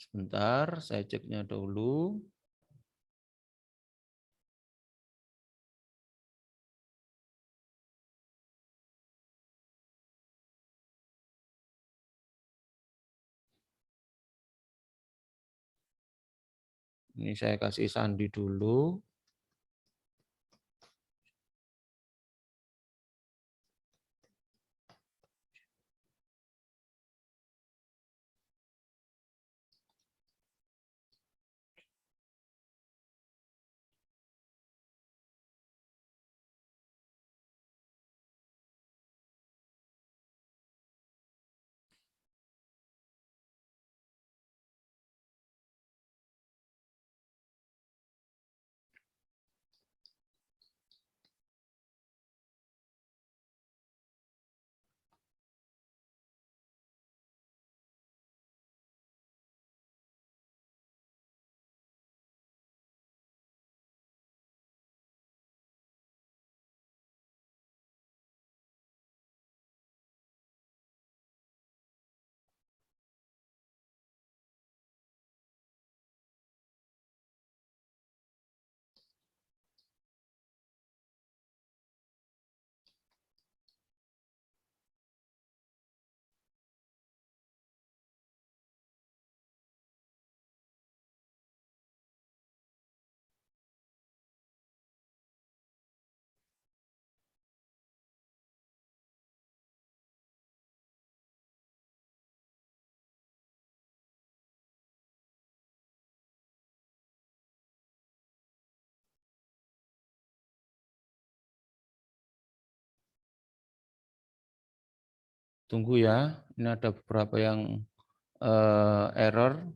Sebentar, saya ceknya dulu. Ini saya kasih sandi dulu. Tunggu ya, ini ada beberapa yang error.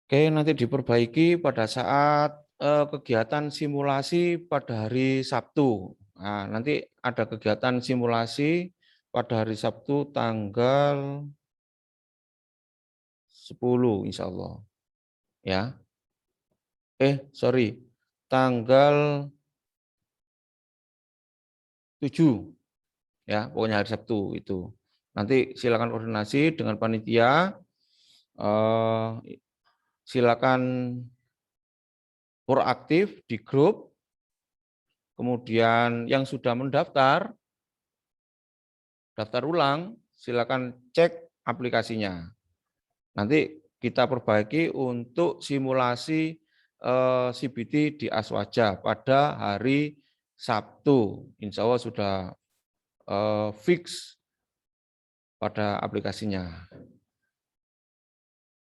Oke, nanti diperbaiki pada saat kegiatan simulasi pada hari Sabtu. Nah, nanti ada kegiatan simulasi pada hari Sabtu tanggal 10 insya Allah. Ya. Sorry. Tanggal 7. Ya, pokoknya hari Sabtu itu. Nanti silakan koordinasi dengan panitia. Silakan proaktif di grup. Kemudian yang sudah mendaftar, daftar ulang, silakan cek aplikasinya. Nanti kita perbaiki untuk simulasi CBT di Aswaja pada hari Sabtu. Insya Allah sudah fix pada aplikasinya.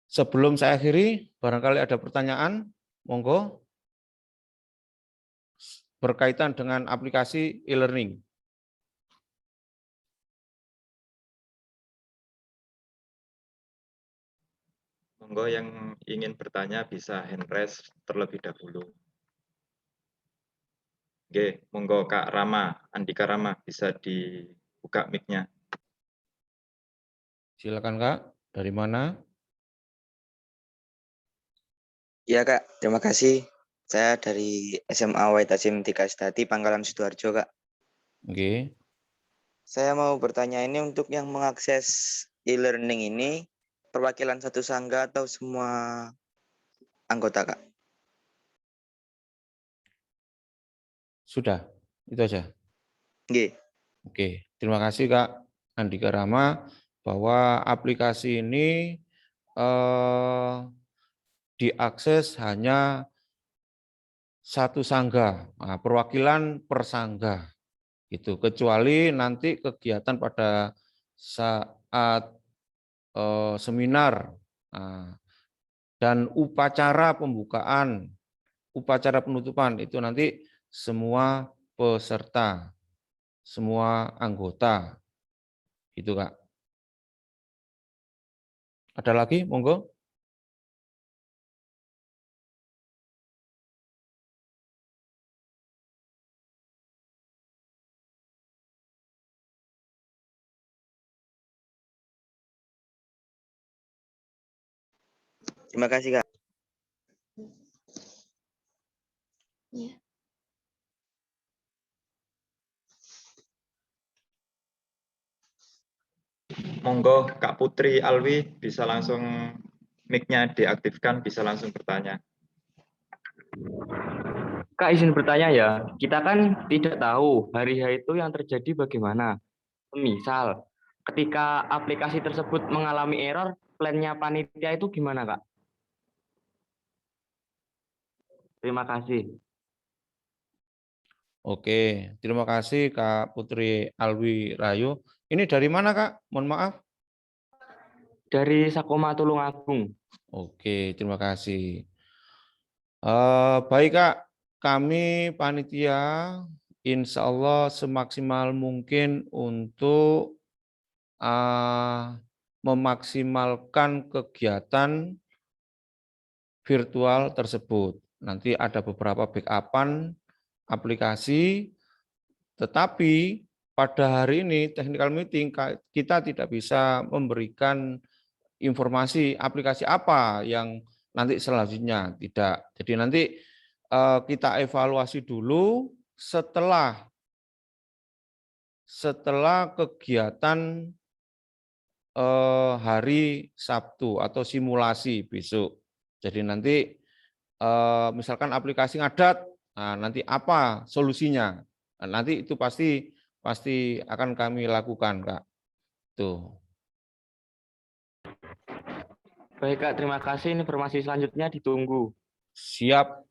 Sebelum saya akhiri, barangkali ada pertanyaan, monggo, berkaitan dengan aplikasi e-learning. Monggo yang ingin bertanya bisa hand raise terlebih dahulu. Oke, monggo Kak Rama, Andika Rama, bisa dibuka mic-nya. Silakan Kak, dari mana? Iya Kak, terima kasih. Saya dari SMA Wahid Hasyim Tika Stati, Pangkalan Sidoarjo Kak. Oke. Saya mau bertanya ini untuk yang mengakses e-learning ini, perwakilan satu sangga atau semua anggota Kak? Sudah, itu aja. Oke. Oke, terima kasih Kak Andika Rama bahwa aplikasi ini diakses hanya satu sangga, nah, perwakilan per sangga. Itu kecuali nanti kegiatan pada saat seminar dan upacara pembukaan, upacara penutupan itu nanti semua peserta, semua anggota. Itu Kak. Ada lagi, monggo? Terima kasih, Kak. Ya. Monggo Kak Putri Alwi bisa langsung mic-nya diaktifkan, bisa langsung bertanya. Kak, izin bertanya ya, kita kan tidak tahu hari H itu yang terjadi bagaimana. Misal, ketika aplikasi tersebut mengalami error, plan-nya panitia itu gimana, Kak? Terima kasih. Oke, terima kasih Kak Putri Alwi Rayu. Ini dari mana Kak? Mohon maaf. Dari Sakoma Tulungagung. Oke, terima kasih. Baik Kak, kami panitia insya Allah semaksimal mungkin untuk memaksimalkan kegiatan virtual tersebut. Nanti ada beberapa backupan aplikasi, tetapi pada hari ini technical meeting kita tidak bisa memberikan informasi aplikasi apa yang nanti selanjutnya, tidak. Jadi nanti kita evaluasi dulu setelah kegiatan hari Sabtu atau simulasi besok. Jadi nanti misalkan aplikasi ngadat, nah nanti apa solusinya? Nah, nanti itu pasti akan kami lakukan, Kak. Tuh. Baik, Kak, terima kasih. Informasi selanjutnya ditunggu. Siap.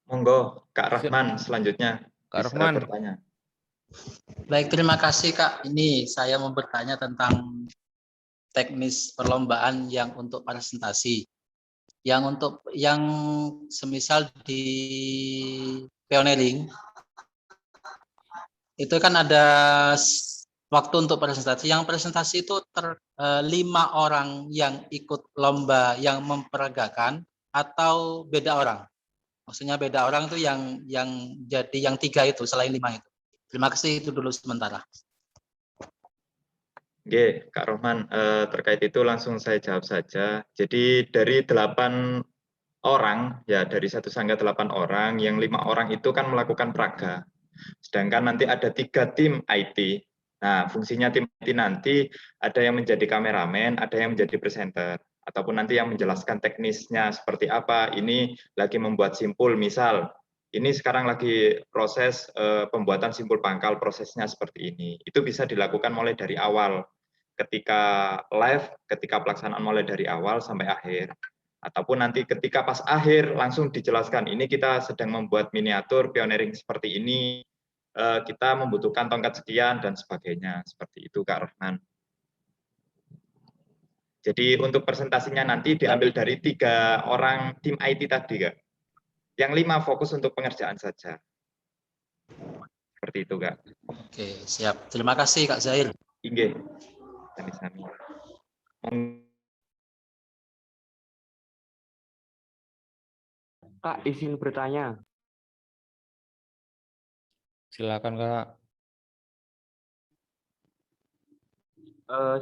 Monggo Kak Rahman selanjutnya Kak bisa Rahman. bertanya. Baik, terima kasih Kak. Ini saya mau bertanya tentang teknis perlombaan yang untuk presentasi. Yang semisal di pioneering itu kan ada waktu untuk presentasi. Yang presentasi itu 5 orang yang ikut lomba yang memperagakan atau beda orang. Maksudnya beda orang itu yang jadi yang 3 itu selain 5 itu. Terima kasih, itu dulu sementara. Oke, Kak Rohman, terkait itu langsung saya jawab saja. Jadi dari 8 orang, ya dari satu sangga 8 orang, yang 5 orang itu kan melakukan praga. Sedangkan nanti ada 3 tim IT. Nah, fungsinya tim IT nanti ada yang menjadi kameramen, ada yang menjadi presenter, ataupun nanti yang menjelaskan teknisnya seperti apa. Ini lagi membuat simpul, misal ini sekarang lagi proses pembuatan simpul pangkal, prosesnya seperti ini. Itu bisa dilakukan mulai dari awal, ketika live, ketika pelaksanaan mulai dari awal sampai akhir. Ataupun nanti ketika pas akhir langsung dijelaskan, ini kita sedang membuat miniatur pioneering seperti ini, kita membutuhkan tongkat sekian dan sebagainya. Seperti itu Kak Rahman. Jadi untuk presentasinya nanti diambil dari 3 orang tim IT tadi Kak. Yang 5 fokus untuk pengerjaan saja. Seperti itu Kak. Oke, siap. Terima kasih Kak Zahir. Inggih. Sami-sami. Kak, izin bertanya. Silakan Kak.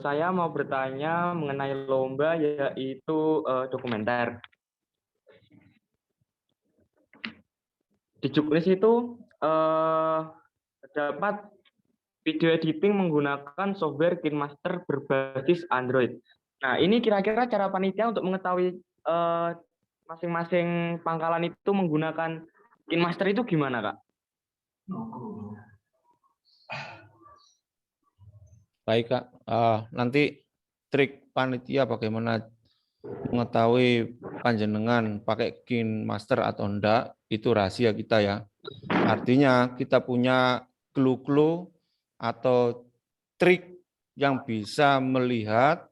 Saya mau bertanya mengenai lomba yaitu dokumenter. Di Juknis itu terdapat video editing menggunakan software KineMaster berbasis Android. Nah, ini kira-kira cara panitia untuk mengetahui masing-masing pangkalan itu menggunakan KineMaster itu gimana, Kak? Baik Kak, nanti trik panitia bagaimana mengetahui panjenengan pakai KineMaster atau enggak, itu rahasia kita ya. Artinya kita punya clue-clue atau trik yang bisa melihat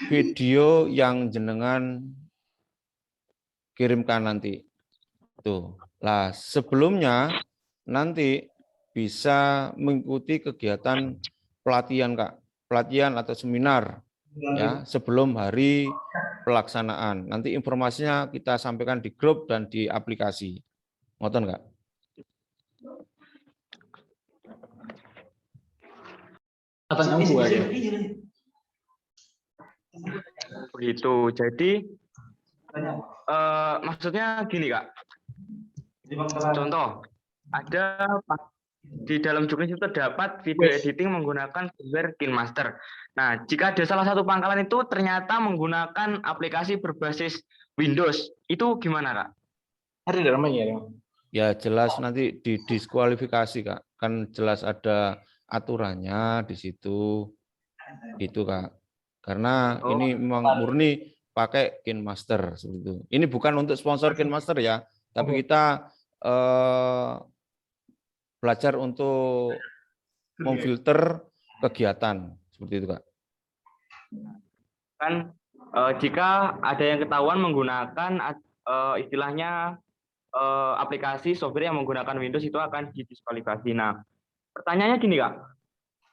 video yang jenengan kirimkan nanti. Tuh. Lah, sebelumnya nanti bisa mengikuti kegiatan pelatihan Kak, pelatihan atau seminar ya sebelum hari pelaksanaan. Nanti informasinya kita sampaikan di grup dan di aplikasi. Ngoten Kak? Begitu. Jadi maksudnya gini Kak. Contoh, ada di dalam Juknis itu terdapat video editing menggunakan software KineMaster. Nah, jika ada salah satu pangkalan itu ternyata menggunakan aplikasi berbasis Windows, itu gimana Kak? Ya jelas nanti didiskualifikasi Kak. Kan jelas ada aturannya di situ. Gitu Kak. Karena ini memang murni pakai KineMaster seperti itu. Ini bukan untuk sponsor KineMaster ya, tapi kita belajar untuk memfilter kegiatan seperti itu Kak. Kan jika ada yang ketahuan menggunakan istilahnya aplikasi software yang menggunakan Windows itu akan didiskualifikasi. Nah, pertanyaannya gini Kak,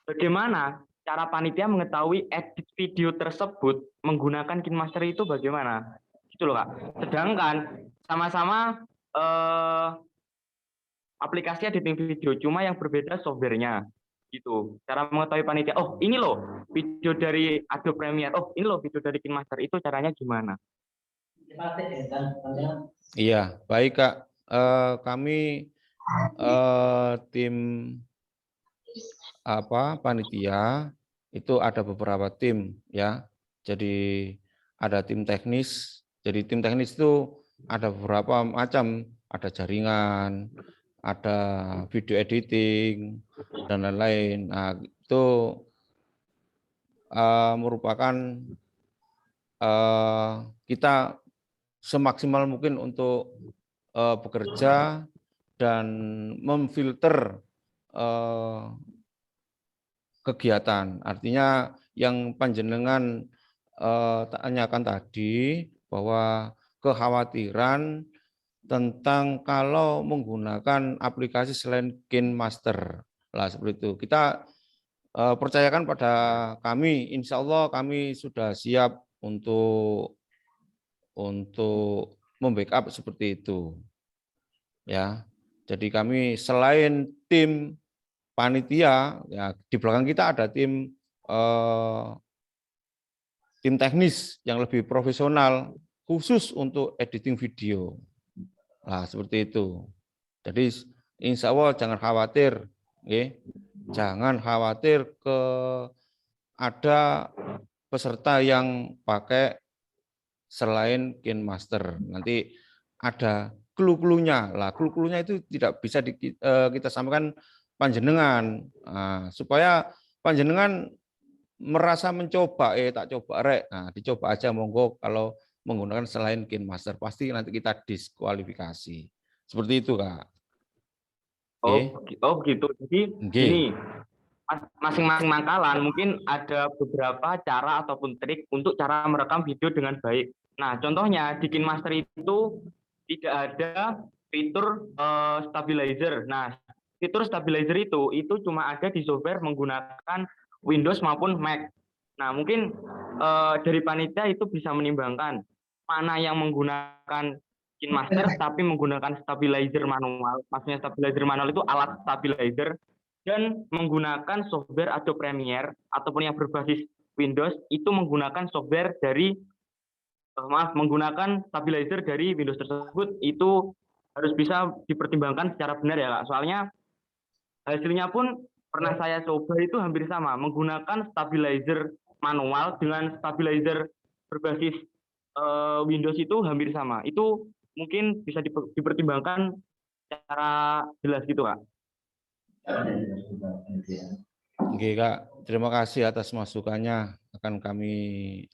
bagaimana cara panitia mengetahui edit video tersebut menggunakan KineMaster itu bagaimana? Gitu loh Kak. Sedangkan sama-sama aplikasi editing video, cuma yang berbeda softwarenya. Gitu. Cara mengetahui panitia, oh ini loh video dari Adobe Premiere, oh ini loh video dari KineMaster, itu caranya gimana? Iya, baik Kak. Kami tim panitia itu ada beberapa tim ya. Jadi ada tim teknis. Jadi tim teknis itu ada beberapa macam, ada jaringan, ada video editing dan lain-lain. Nah, itu merupakan kita semaksimal mungkin untuk bekerja dan memfilter kegiatan. Artinya yang panjenengan tanyakan tadi bahwa kekhawatiran tentang kalau menggunakan aplikasi selain KineMaster. Lah seperti itu. Kita percayakan pada kami, insya Allah kami sudah siap untuk membackup seperti itu. Ya. Jadi kami selain tim panitia, ya di belakang kita ada tim teknis yang lebih profesional khusus untuk editing video. Nah, seperti itu. Jadi insya Allah jangan khawatir, jangan khawatir ada peserta yang pakai selain KineMaster. Nanti ada clue-cluenya. Lah, clue-cluenya itu tidak bisa kita sampaikan panjenengan, supaya panjenengan merasa mencoba, tak coba rek, nah dicoba aja monggo kalau menggunakan selain KineMaster, pasti nanti kita diskualifikasi. Seperti itu Kak. Oh begitu. Jadi gini, masing-masing pangkalan mungkin ada beberapa cara ataupun trik untuk cara merekam video dengan baik. Nah, contohnya di KineMaster itu tidak ada fitur stabilizer. Nah, fitur stabilizer itu cuma ada di software menggunakan Windows maupun Mac. Nah, mungkin dari panitia itu bisa menimbangkan mana yang menggunakan KineMaster tapi menggunakan stabilizer manual. Maksudnya stabilizer manual itu alat stabilizer, dan menggunakan software Adobe Premiere ataupun yang berbasis Windows itu menggunakan software dari menggunakan stabilizer dari Windows tersebut. Itu harus bisa dipertimbangkan secara benar ya Kak. Soalnya hasilnya pun pernah saya coba itu hampir sama, menggunakan stabilizer manual dengan stabilizer berbasis Windows itu hampir sama. Itu mungkin bisa dipertimbangkan secara jelas gitu Kak. Oke Kak, terima kasih atas masukannya. Akan kami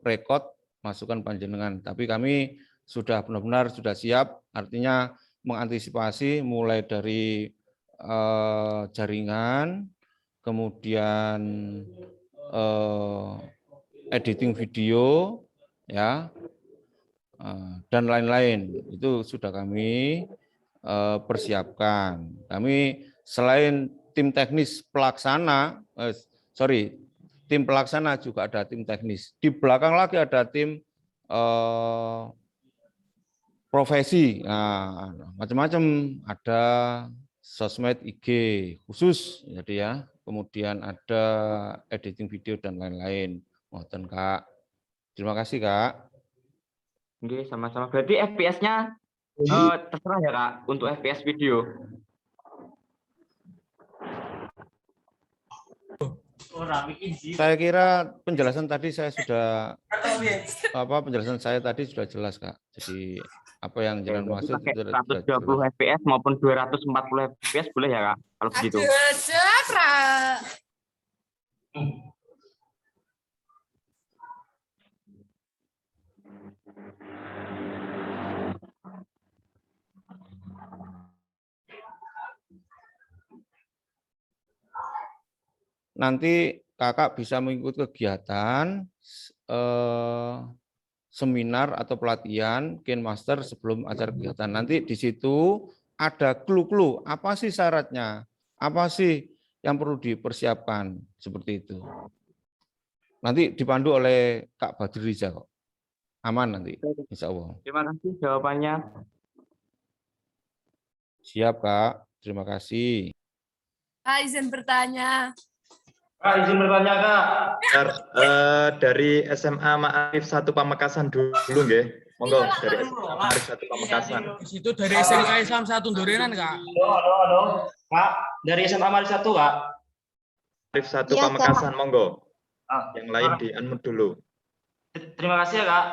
rekod masukan panjenengan. Tapi kami sudah benar-benar sudah siap, artinya mengantisipasi mulai dari jaringan, kemudian editing video, ya, dan lain-lain. Itu sudah kami persiapkan. Kami selain tim teknis pelaksana, tim pelaksana juga ada tim teknis. Di belakang lagi ada tim profesi, nah, macam-macam, ada sosmed IG khusus, jadi ya. Kemudian ada editing video dan lain-lain. Mohon Kak. Terima kasih Kak. Oke, sama-sama. Berarti FPS-nya terserah ya Kak untuk FPS video. Saya kira penjelasan tadi saya sudah penjelasan saya tadi sudah jelas Kak. Jadi apa yang jalan maksud Pakai itu sudah 120 jelas. FPS maupun 240 FPS boleh ya Kak kalau begitu. Nanti kakak bisa mengikuti kegiatan seminar atau pelatihan KineMaster sebelum acara kegiatan. Nanti di situ ada clue-clue, apa sih syaratnya, apa sih yang perlu dipersiapkan, seperti itu. Nanti dipandu oleh Kak Badri Riza kok. Aman nanti, insya Allah. Terima kasih jawabannya. Siap Kak, terima kasih. Kak, izin bertanya. Kak, izin bertanya Kak. Dari SMA Ma'arif 1 Pamekasan dulu nggih. Monggo dari SMA Ma'arif 1 Pamekasan. Itu dari SMK Islam 1 Durenan Kak. Halo. Kak, dari SMA Ma'arif 1 Kak. Ma'arif 1 Iya, Kak. Pamekasan, monggo. Ah, Yang lain di unmute dulu. terima kasih ya Kak.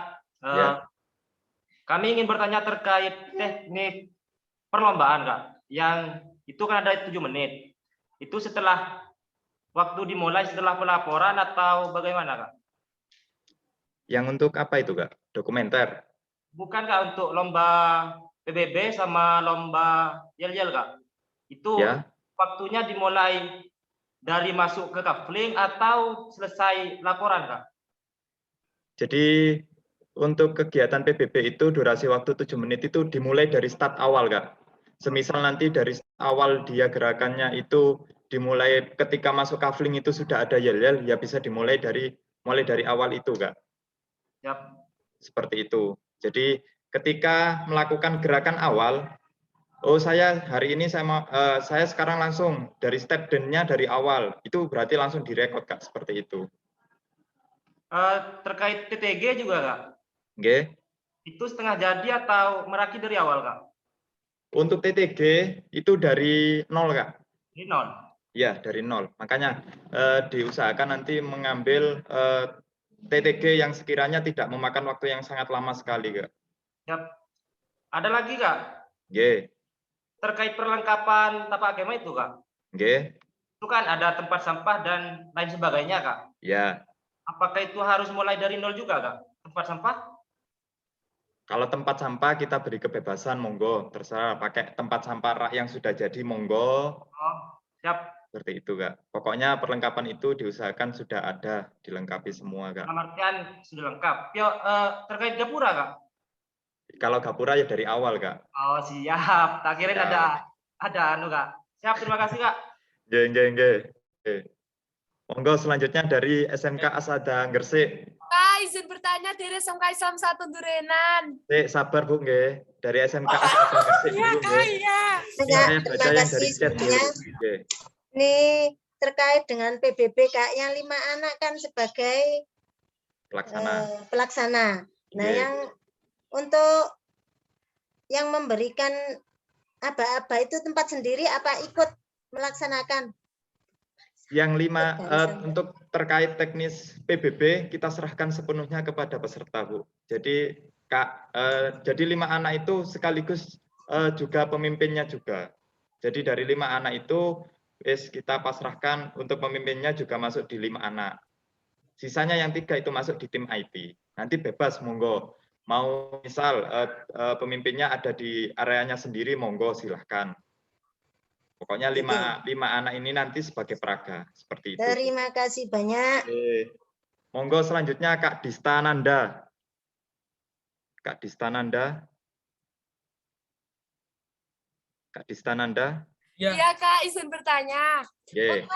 Ya. Kami ingin bertanya terkait teknik perlombaan Kak. Yang itu kan ada 7 menit. Itu setelah waktu dimulai setelah pelaporan atau bagaimana Kak? Yang untuk apa itu Kak? Dokumenter. Bukan Kak, untuk lomba PBB sama lomba yel-yel Kak. Itu Ya. waktunya dimulai dari masuk ke kafling atau selesai laporan Kak? Jadi untuk kegiatan PBB itu durasi waktu 7 menit itu dimulai dari start awal Kak. Semisal nanti dari awal dia gerakannya itu dimulai ketika masuk kafling itu sudah ada yel-yel, ya bisa dimulai dari awal itu Kak. Siap. Seperti itu. Jadi ketika melakukan gerakan awal, saya hari ini saya sekarang langsung dari step dance-nya dari awal, itu berarti langsung direkod Kak, seperti itu. Terkait TTG juga Kak? Oke. Itu setengah jadi atau merakit dari awal Kak? Untuk TTG itu dari 0 Kak. Ini 0. Ya, dari 0. Makanya diusahakan nanti mengambil TTG yang sekiranya tidak memakan waktu yang sangat lama sekali Kak. Siap. Ada lagi Kak? Oke. Terkait perlengkapan tapak agama itu Kak? Oke. Itu kan ada tempat sampah dan lain sebagainya Kak? Ya. Apakah itu harus mulai dari 0 juga Kak? Tempat sampah? Kalau tempat sampah kita beri kebebasan, monggo. Terserah pakai tempat sampah rak yang sudah jadi, monggo. Oh, siap. Seperti itu Kak. Pokoknya perlengkapan itu diusahakan sudah ada, dilengkapi semua Kak. Dalam artian sudah lengkap. Terkait gapura Kak? Kalau gapura ya dari awal Kak. Oh siap. Tak kirain Ya. ada anu Kak. Siap, terima kasih Kak. Nggih. Monggo selanjutnya dari SMK Asada Gresik. Kak, izin bertanya dari SMK Islam 1 Durenan. Sabar Bu nggih. Dari SMK Asada Gresik Iya dulu Kak, nggih. iya. Saya baca yang dari chat dulu. sebelumnya. Nggih. Ini terkait dengan PBB Kak, yang 5 anak kan sebagai Pelaksana. pelaksana. Nah, Oke. yang untuk yang memberikan aba-aba itu tempat sendiri apa ikut melaksanakan? Yang 5 untuk terkait teknis PBB kita serahkan sepenuhnya kepada peserta Bu. Jadi jadi 5 anak itu sekaligus juga pemimpinnya juga. Jadi dari 5 anak itu kita pasrahkan untuk pemimpinnya juga masuk di 5 anak. Sisanya yang 3 itu masuk di tim IT. Nanti bebas monggo. Mau misal pemimpinnya ada di areanya sendiri, monggo silahkan. Pokoknya 5 anak ini nanti sebagai peraga seperti itu. Terima kasih banyak. Oke. Monggo selanjutnya Kak Dista Nanda. Kak Dista Nanda. Kak Dista Nanda. Iya Kak, izin bertanya. Oke.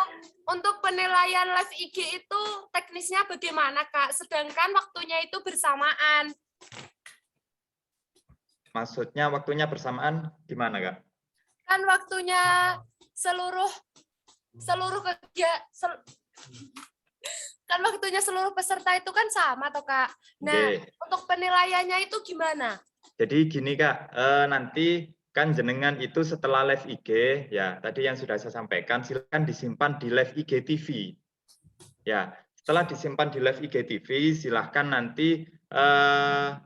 Untuk penilaian live IG itu teknisnya bagaimana Kak? Sedangkan waktunya itu bersamaan. Maksudnya waktunya bersamaan gimana Kak? Kan waktunya kan waktunya seluruh peserta itu kan sama toh Kak. Nah, untuk penilaiannya itu gimana? Jadi gini Kak, nanti kan jenengan itu setelah live IG ya, tadi yang sudah saya sampaikan, silakan disimpan di live IG TV. Ya, setelah disimpan di live IG TV, silahkan nanti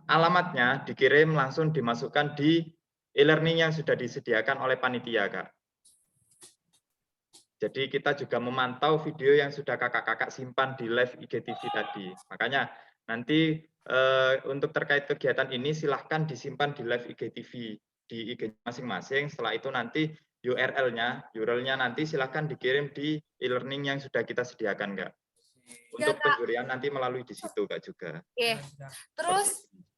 alamatnya dikirim langsung dimasukkan di e-learning yang sudah disediakan oleh panitia Kak. Jadi kita juga memantau video yang sudah kakak-kakak simpan di live IGTV tadi. Makanya nanti untuk terkait kegiatan ini silahkan disimpan di live IGTV di IG masing-masing. Setelah itu nanti URL-nya nanti silahkan dikirim di e-learning yang sudah kita sediakan, Kak. Untuk penjurian nanti melalui di situ, Kak juga. Oke.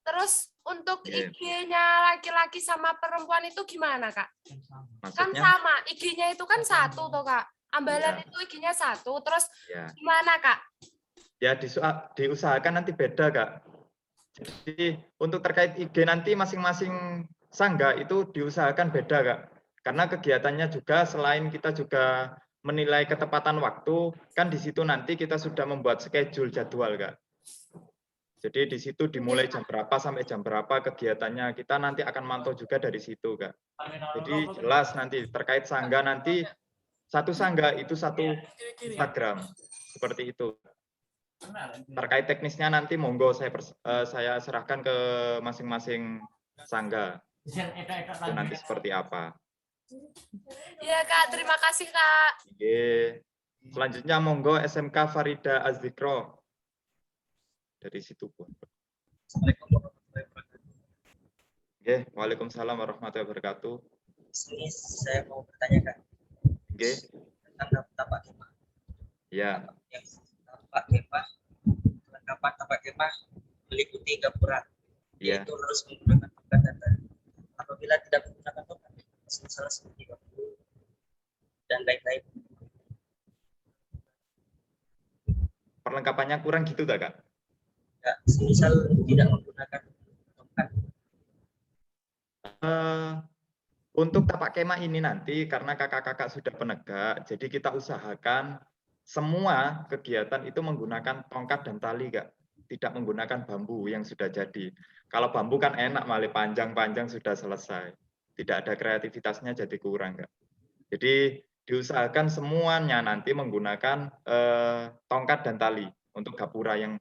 Terus untuk IG-nya laki-laki sama perempuan itu gimana, Kak? Maksudnya? Kan sama, IG-nya itu kan satu toh, Kak. Ambalan itu IG-nya satu, terus gimana, Kak? Ya, diusahakan nanti beda, Kak. Jadi untuk terkait IG nanti masing-masing sangga itu diusahakan beda, Kak. Karena kegiatannya juga selain kita juga menilai ketepatan waktu, kan di situ nanti kita sudah membuat schedule jadwal, Kak. Jadi di situ dimulai jam berapa sampai jam berapa kegiatannya, kita nanti akan mantau juga dari situ, Kak. Jadi jelas nanti terkait sangga nanti satu sangga itu satu Instagram, seperti itu. Terkait teknisnya nanti monggo saya serahkan ke masing-masing sangga. Itu nanti seperti apa. Iya Kak, terima kasih Kak. Oke. Selanjutnya monggo SMK Farida Azzikro. Dari situ Bu. Oke, Waalaikumsalam warahmatullahi wabarakatuh. Ini saya mau bertanya Kak. Oke. Tentang tapak kemah. Ya. Yang tapak kemah, kelengkapan tapak kemah meliputi gapura. Ya. Itu harus menggunakan tongkat dan tali. Apabila tidak menggunakan tongkat, salah seperti bambu dan lain-lain. Perlengkapannya kurang gitu tak, Kak? Ya, misal tidak menggunakan tongkat. Untuk tapak kemah ini nanti karena kakak-kakak sudah penegak, jadi kita usahakan semua kegiatan itu menggunakan tongkat dan tali, Kak. Tidak menggunakan bambu yang sudah jadi. Kalau bambu kan enak, malah panjang-panjang sudah selesai. Tidak ada kreativitasnya jadi kurang, Kak. Jadi diusahakan semuanya nanti menggunakan tongkat dan tali untuk gapura yang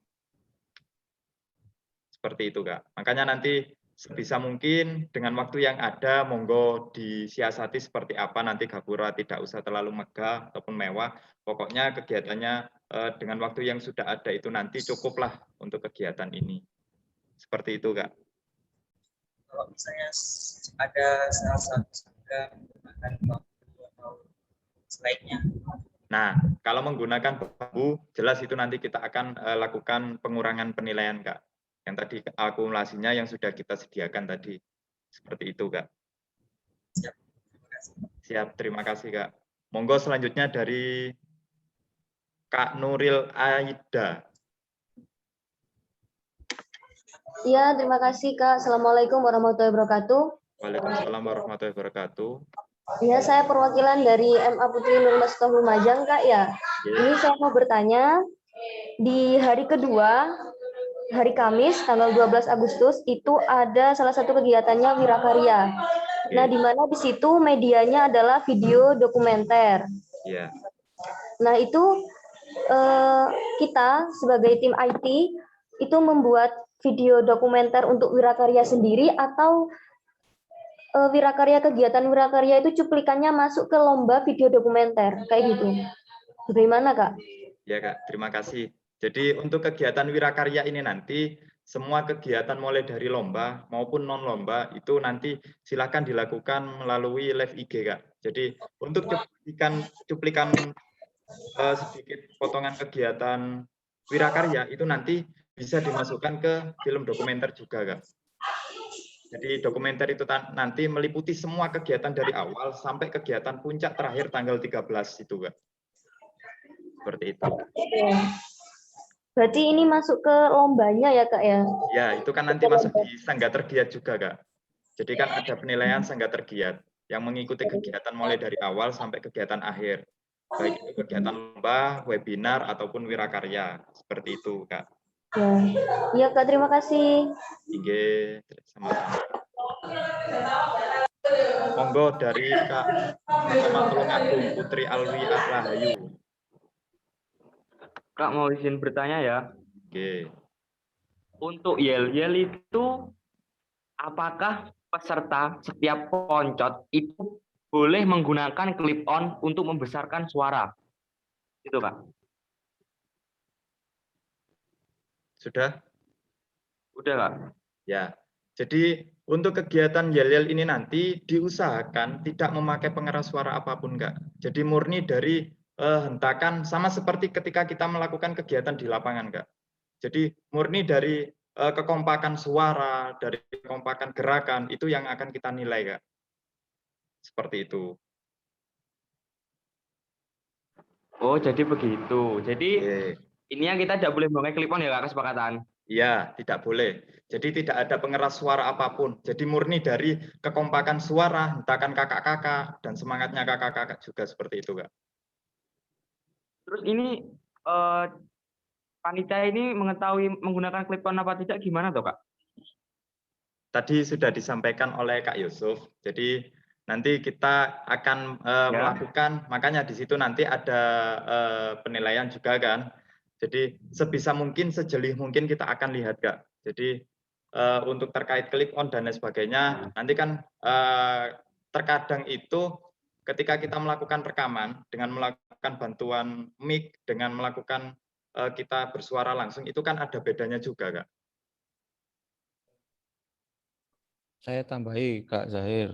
seperti itu, Kak. Makanya nanti sebisa mungkin dengan waktu yang ada, monggo disiasati seperti apa nanti gapura, tidak usah terlalu megah ataupun mewah. Pokoknya kegiatannya dengan waktu yang sudah ada itu nanti cukuplah untuk kegiatan ini. Seperti itu, Kak. Kalau misalnya ada salah satu sangga menggunakan bambu atau selainnya. Nah, kalau menggunakan bambu, jelas itu nanti kita akan lakukan pengurangan penilaian, Kak. Yang tadi akumulasinya yang sudah kita sediakan tadi. Seperti itu, Kak. Siap, terima kasih, Kak. Monggo selanjutnya dari Kak Nuril Aida. Iya, terima kasih, Kak. Assalamualaikum warahmatullahi wabarakatuh. Waalaikumsalam warahmatullahi wabarakatuh. Ya, saya perwakilan dari MA Putri Nur Maskah Lumajang, Kak, ya. Ini saya mau bertanya, di hari kedua, hari Kamis, tanggal 12 Agustus, itu ada salah satu kegiatannya Wirakarya. Nah, di mana di situ medianya adalah video dokumenter. Iya. Nah, itu kita sebagai tim IT, itu membuat video dokumenter untuk Wirakarya sendiri, atau kegiatan Wirakarya itu cuplikannya masuk ke lomba video dokumenter, kayak gitu. Bagaimana, Kak? Ya, Kak, terima kasih. Jadi untuk kegiatan Wirakarya ini nanti, semua kegiatan mulai dari lomba maupun non-lomba itu nanti silakan dilakukan melalui live IG, Kak. Jadi untuk cuplikan sedikit potongan kegiatan Wirakarya itu nanti bisa dimasukkan ke film dokumenter juga, Kak. Jadi dokumenter itu nanti meliputi semua kegiatan dari awal sampai kegiatan puncak terakhir tanggal 13 itu, Kak. Seperti itu. Berarti ini masuk ke lombanya ya, Kak, ya? Ya, itu kan nanti masuk di sangga tergiat juga, Kak. Jadi kan ada penilaian sangga tergiat. yang mengikuti kegiatan mulai dari awal sampai kegiatan akhir. Baik itu kegiatan lomba, webinar, ataupun wirakarya. Seperti itu, Kak. Ya, iya Kak, terima kasih. Oke, sama-sama. Monggo dari Kak Mahkamah Tulungagung Putri Alwi Rahayu. Kak mau izin bertanya ya. Oke. Untuk yel-yel itu apakah peserta setiap poncot itu boleh menggunakan clip on untuk membesarkan suara? Itu Kak. Sudah? Udah Kak. Ya. Jadi untuk kegiatan yel-yel ini nanti diusahakan tidak memakai pengeras suara apapun, Kak. Jadi murni dari hentakan sama seperti ketika kita melakukan kegiatan di lapangan, Kak. Jadi murni dari kekompakan suara, dari kekompakan gerakan itu yang akan kita nilai, Kak. Seperti itu. Oh, jadi begitu. Jadi ini yang kita tidak boleh memakai clip on ya Kak, kesepakatan. Iya, tidak boleh. Jadi tidak ada pengeras suara apapun. Jadi murni dari kekompakan suara, hentakan kakak-kakak, dan semangatnya kakak-kakak juga seperti itu, Kak. Terus ini panitia ini mengetahui menggunakan clip on apa tidak gimana tuh Kak? Tadi sudah disampaikan oleh Kak Yusuf. Jadi nanti kita akan melakukan, makanya di situ nanti ada penilaian juga kan. Jadi sebisa mungkin, sejeli mungkin kita akan lihat, Kak. Jadi untuk terkait clip on dan lain sebagainya, nanti kan terkadang itu ketika kita melakukan rekaman dengan melakukan bantuan mic, dengan melakukan kita bersuara langsung, itu kan ada bedanya juga, Kak. Saya tambahi Kak Zahir,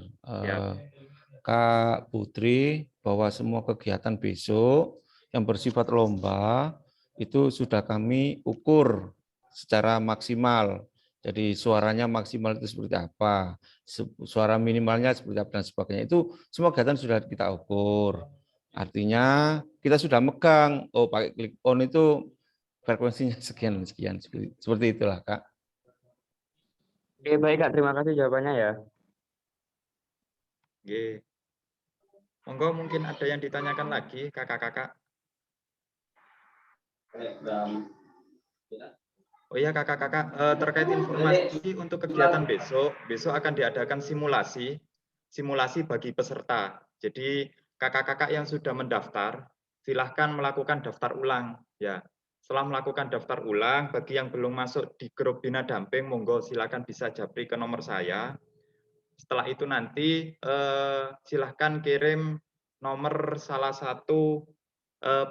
Kak Putri, bahwa semua kegiatan besok yang bersifat lomba itu sudah kami ukur secara maksimal. Jadi suaranya maksimal itu seperti apa, suara minimalnya seperti apa dan sebagainya. Itu semua kegiatan sudah kita ukur. Artinya kita sudah megang, oh pakai click on itu frekuensinya sekian dan sekian. Seperti itulah Kak. Oke, baik Kak, terima kasih jawabannya ya. Oke. Monggo mungkin ada yang ditanyakan lagi kakak-kakak. Oh iya kakak-kakak, terkait informasi untuk kegiatan besok akan diadakan simulasi bagi peserta. Jadi kakak-kakak yang sudah mendaftar, silahkan melakukan daftar ulang. Ya, setelah melakukan daftar ulang, bagi yang belum masuk di grup Bina Damping, monggo silakan bisa japri ke nomor saya. Setelah itu nanti silahkan kirim nomor salah satu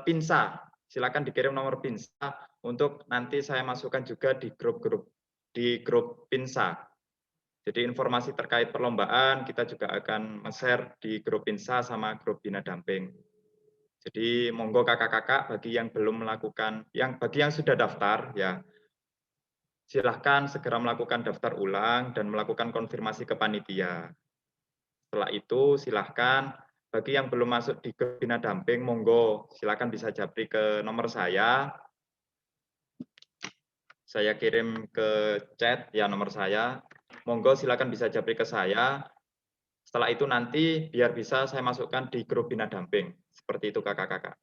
pinsa. Silakan dikirim nomor pinsa untuk nanti saya masukkan juga di grup pinsa. Jadi informasi terkait perlombaan kita juga akan share di grup pinsa sama grup Bina Damping. Jadi monggo kakak-kakak bagi yang belum melakukan, bagi yang sudah daftar ya, silahkan segera melakukan daftar ulang dan melakukan konfirmasi ke panitia. Setelah itu silahkan bagi yang belum masuk di grup Bina Damping, monggo silakan bisa japri ke nomor saya. Saya kirim ke chat ya nomor saya. Monggo silakan bisa japri ke saya. Setelah itu nanti biar bisa saya masukkan di grup Bina Damping. Seperti itu kakak-kakak.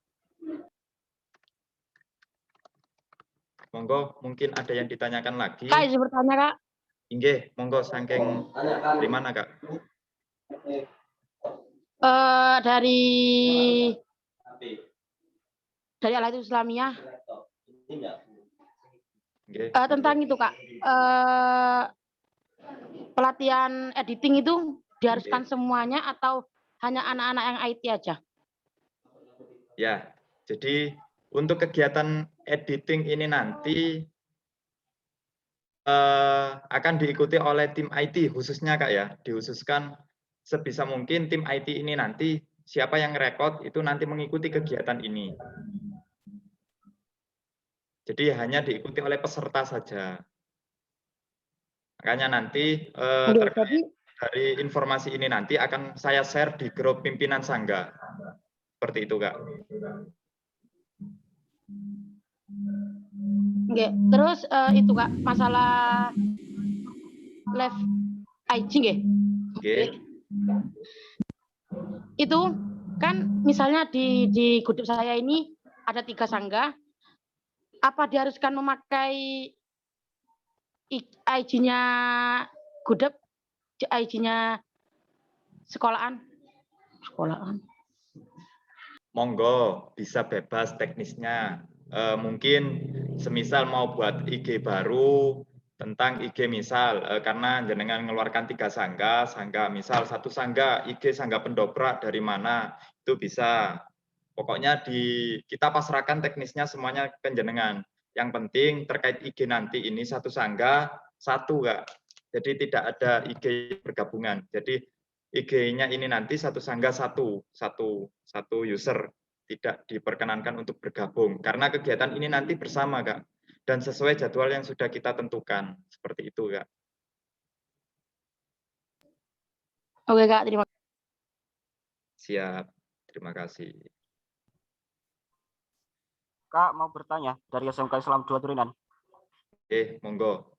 Monggo mungkin ada yang ditanyakan lagi. Kak, izin bertanya Kak. Inggih, monggo saking dari mana Kak? Dari Al-Hidayah Islamiyah. Tentang itu Kak, pelatihan editing itu diharuskan semuanya atau hanya anak-anak yang IT aja? Ya, jadi untuk kegiatan editing ini nanti akan diikuti oleh tim IT khususnya Kak ya, dihususkan sebisa mungkin tim IT ini nanti siapa yang rekod itu nanti mengikuti kegiatan ini. Jadi hanya diikuti oleh peserta saja. Makanya nanti terkait dari informasi ini nanti akan saya share di grup pimpinan Sangga. Seperti itu Kak. Oke, terus itu Kak, masalah live IG nggih. Oke. itu kan misalnya di grup saya ini ada 3 sangga, apa diharuskan memakai IG-nya Gudep, IG-nya sekolahan? Monggo, bisa bebas teknisnya. Mungkin semisal mau buat IG baru tentang IG misal, karena jenengan mengeluarkan 3 sangga misal 1 sangga IG sangga pendobrak dari mana, itu bisa. Pokoknya kita pasrahkan teknisnya semuanya ke jenengan. Yang penting terkait IG nanti ini 1 sangga 1, Kak. Jadi tidak ada IG bergabungan. Jadi IG-nya ini nanti 1 sangga 1 user, tidak diperkenankan untuk bergabung karena kegiatan ini nanti bersama, Kak, dan sesuai jadwal yang sudah kita tentukan. Seperti itu, Kak. Oke, Kak, terima kasih. Siap, terima kasih. Kak, mau bertanya dari SMK Islam 2 Turinan. Monggo.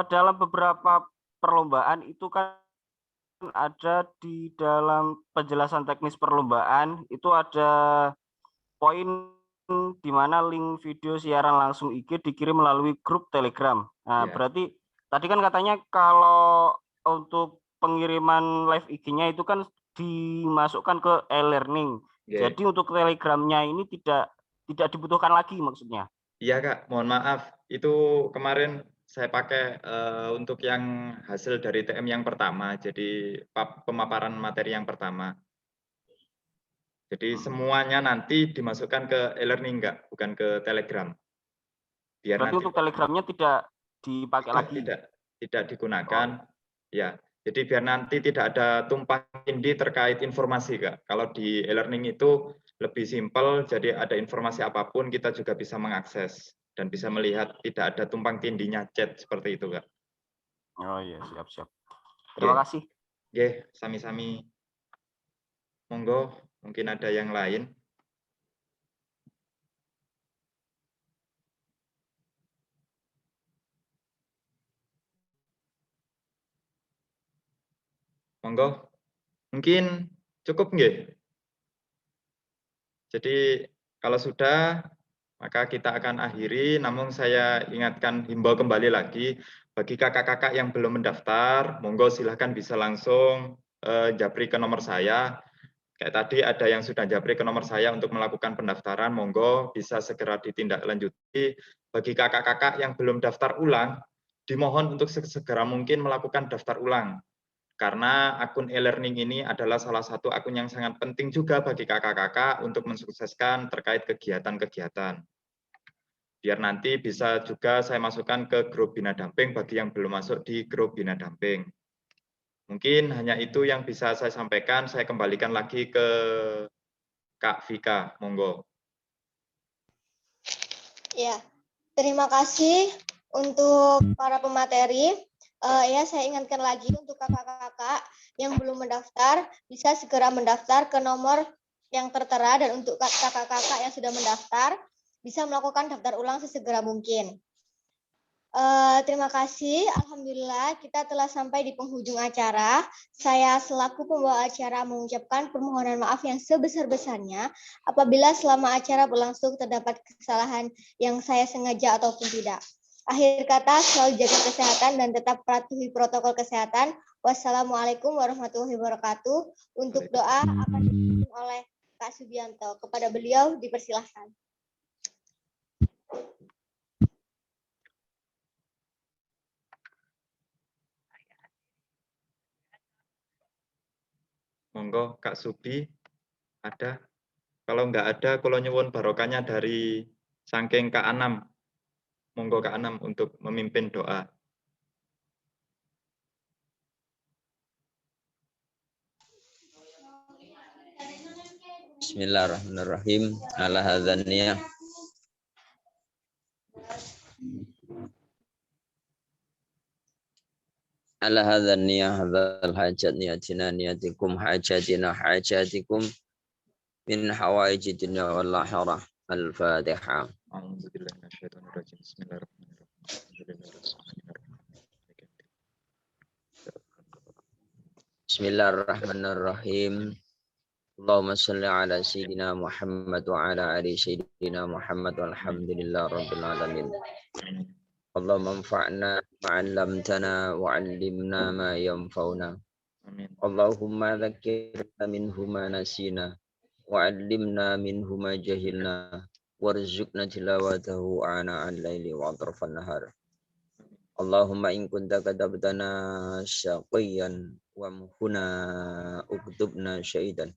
Dalam beberapa perlombaan itu kan ada di dalam penjelasan teknis perlombaan itu ada poin di mana link video siaran langsung IG dikirim melalui grup Telegram. Nah, berarti tadi kan katanya kalau untuk pengiriman live IG-nya itu kan dimasukkan ke e-learning. Jadi untuk Telegramnya ini tidak dibutuhkan lagi maksudnya. Iya, Kak, mohon maaf. Itu kemarin saya pakai untuk yang hasil dari TM yang pertama, jadi pemaparan materi yang pertama. Jadi semuanya nanti dimasukkan ke e-learning, Kak, bukan ke Telegram. Biar berarti nanti untuk Telegramnya tidak dipakai lagi? Tidak digunakan. Ya, jadi biar nanti tidak ada tumpang tindih terkait informasi, Kak. Kalau di e-learning itu lebih simpel, jadi ada informasi apapun kita juga bisa mengakses dan bisa melihat tidak ada tumpang tindihnya chat seperti itu, Kak. Oh iya, siap. Terima kasih. Sami-sami. Monggo, mungkin ada yang lain. Monggo, mungkin cukup nggih? Jadi kalau sudah, maka kita akan akhiri, namun saya ingatkan himbau kembali lagi, bagi kakak-kakak yang belum mendaftar, monggo silahkan bisa langsung japri ke nomor saya. Kayak tadi ada yang sudah japri ke nomor saya untuk melakukan pendaftaran, monggo bisa segera ditindaklanjuti. Bagi kakak-kakak yang belum daftar ulang, dimohon untuk segera mungkin melakukan daftar ulang. Karena akun e-learning ini adalah salah satu akun yang sangat penting juga bagi kakak-kakak untuk mensukseskan terkait kegiatan-kegiatan. Biar nanti bisa juga saya masukkan ke grup Bina Damping bagi yang belum masuk di grup Bina Damping. Mungkin hanya itu yang bisa saya sampaikan. Saya kembalikan lagi ke Kak Vika, monggo. Ya, terima kasih untuk para pemateri. Ya, saya ingatkan lagi untuk kakak-kakak yang belum mendaftar, bisa segera mendaftar ke nomor yang tertera, dan untuk kakak-kakak yang sudah mendaftar, bisa melakukan daftar ulang sesegera mungkin. Terima kasih, alhamdulillah kita telah sampai di penghujung acara. Saya selaku pembawa acara mengucapkan permohonan maaf yang sebesar-besarnya apabila selama acara berlangsung terdapat kesalahan yang saya sengaja ataupun tidak. Akhir kata, selalu jaga kesehatan dan tetap patuhi protokol kesehatan. Wassalamualaikum warahmatullahi wabarakatuh. Untuk doa akan dipimpin oleh Kak Subianto. Kepada beliau dipersilahkan. Monggo Kak Subi, ada? Kalau nggak ada, kalau nyuwun barokahnya dari saking Kak Anam. Monggo Kak Anam untuk memimpin doa. Bismillahirrahmanirrahim. Ala hadzal niyah. Ala hadzal niyah hadzal hajat niyatina niyatikum hajatina hajatikum min hawaiji dunya wal akhirah. Al-Fatihah. A'udzubillahi minasyaitonir rajim. Bismillahirrahmanirrahim. Bismillahirrahmanirrahim. Allahumma salli ala Sayyidina Muhammad wa ala ali Sayyidina Muhammad walhamdulillah rabbil alamin. Allahumma anfa'na ma'allamtana wa 'allimna ma yanfa'una. Allahumma dhakkirna minhu ma nasina wa 'allimna minhu ma jahilna warzuqna tilawatahu ana al-laili wa atrafan nahar. Allahumma in kunta katabtana syaqiyan wa muhuna uktubna syahidan.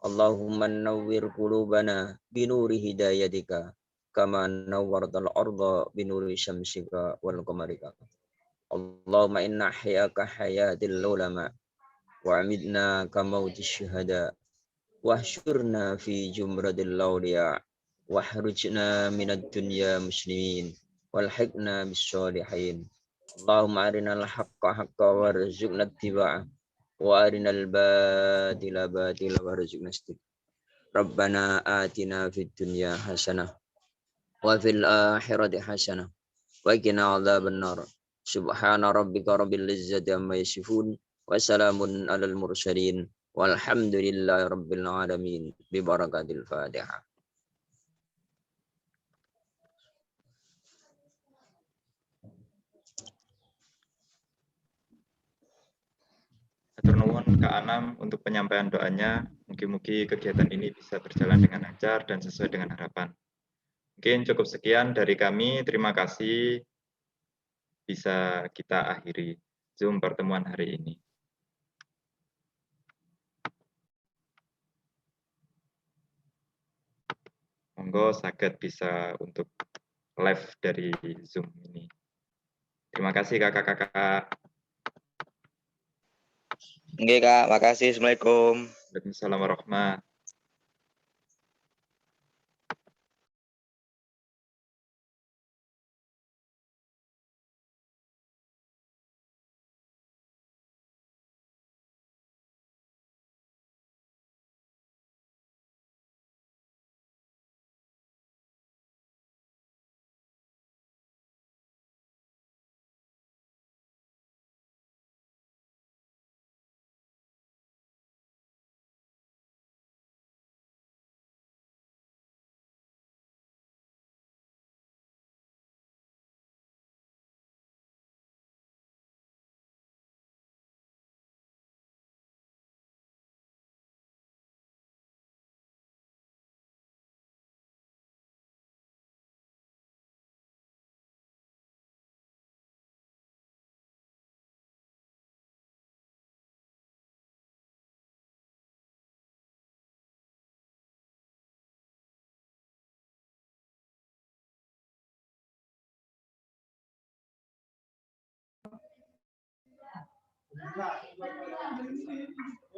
Allahumma nawwir qulubana binuri hidayatika kama nawwartal arda binuri syamsika wal qamarika. Allahumma inna ahyaka hayatil ulama wa amidna kamautis syuhada wahsyurna fi jumratil awliya wahrujna minad dunya muslimin walhiqna bis sholihin. Allahumma arinal haqqa haqqa warzuqna ittiba'ah wa arinal batila batila warzuqna istibah. Rabbana atina fid dunya hasanah wa fil akhirati hasanah wa qina adzabannar. Subhana rabbika rabbil izzati amma yasifun wa salamun alal mursalin walhamdulillahi rabbil alamin bi barakatil Fatihah. Hatur nuwun Kak Anam untuk penyampaian doanya. Mugi-mugi kegiatan ini bisa berjalan dengan lancar dan sesuai dengan harapan. Mungkin cukup sekian dari kami. Terima kasih. Bisa kita akhiri Zoom pertemuan hari ini. Monggo saged bisa untuk live dari Zoom ini. Terima kasih kakak-kakak. Oke Kak, makasih. Assalamualaikum. Waalaikumsalam warahmatullahi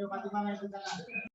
wabarakatuh.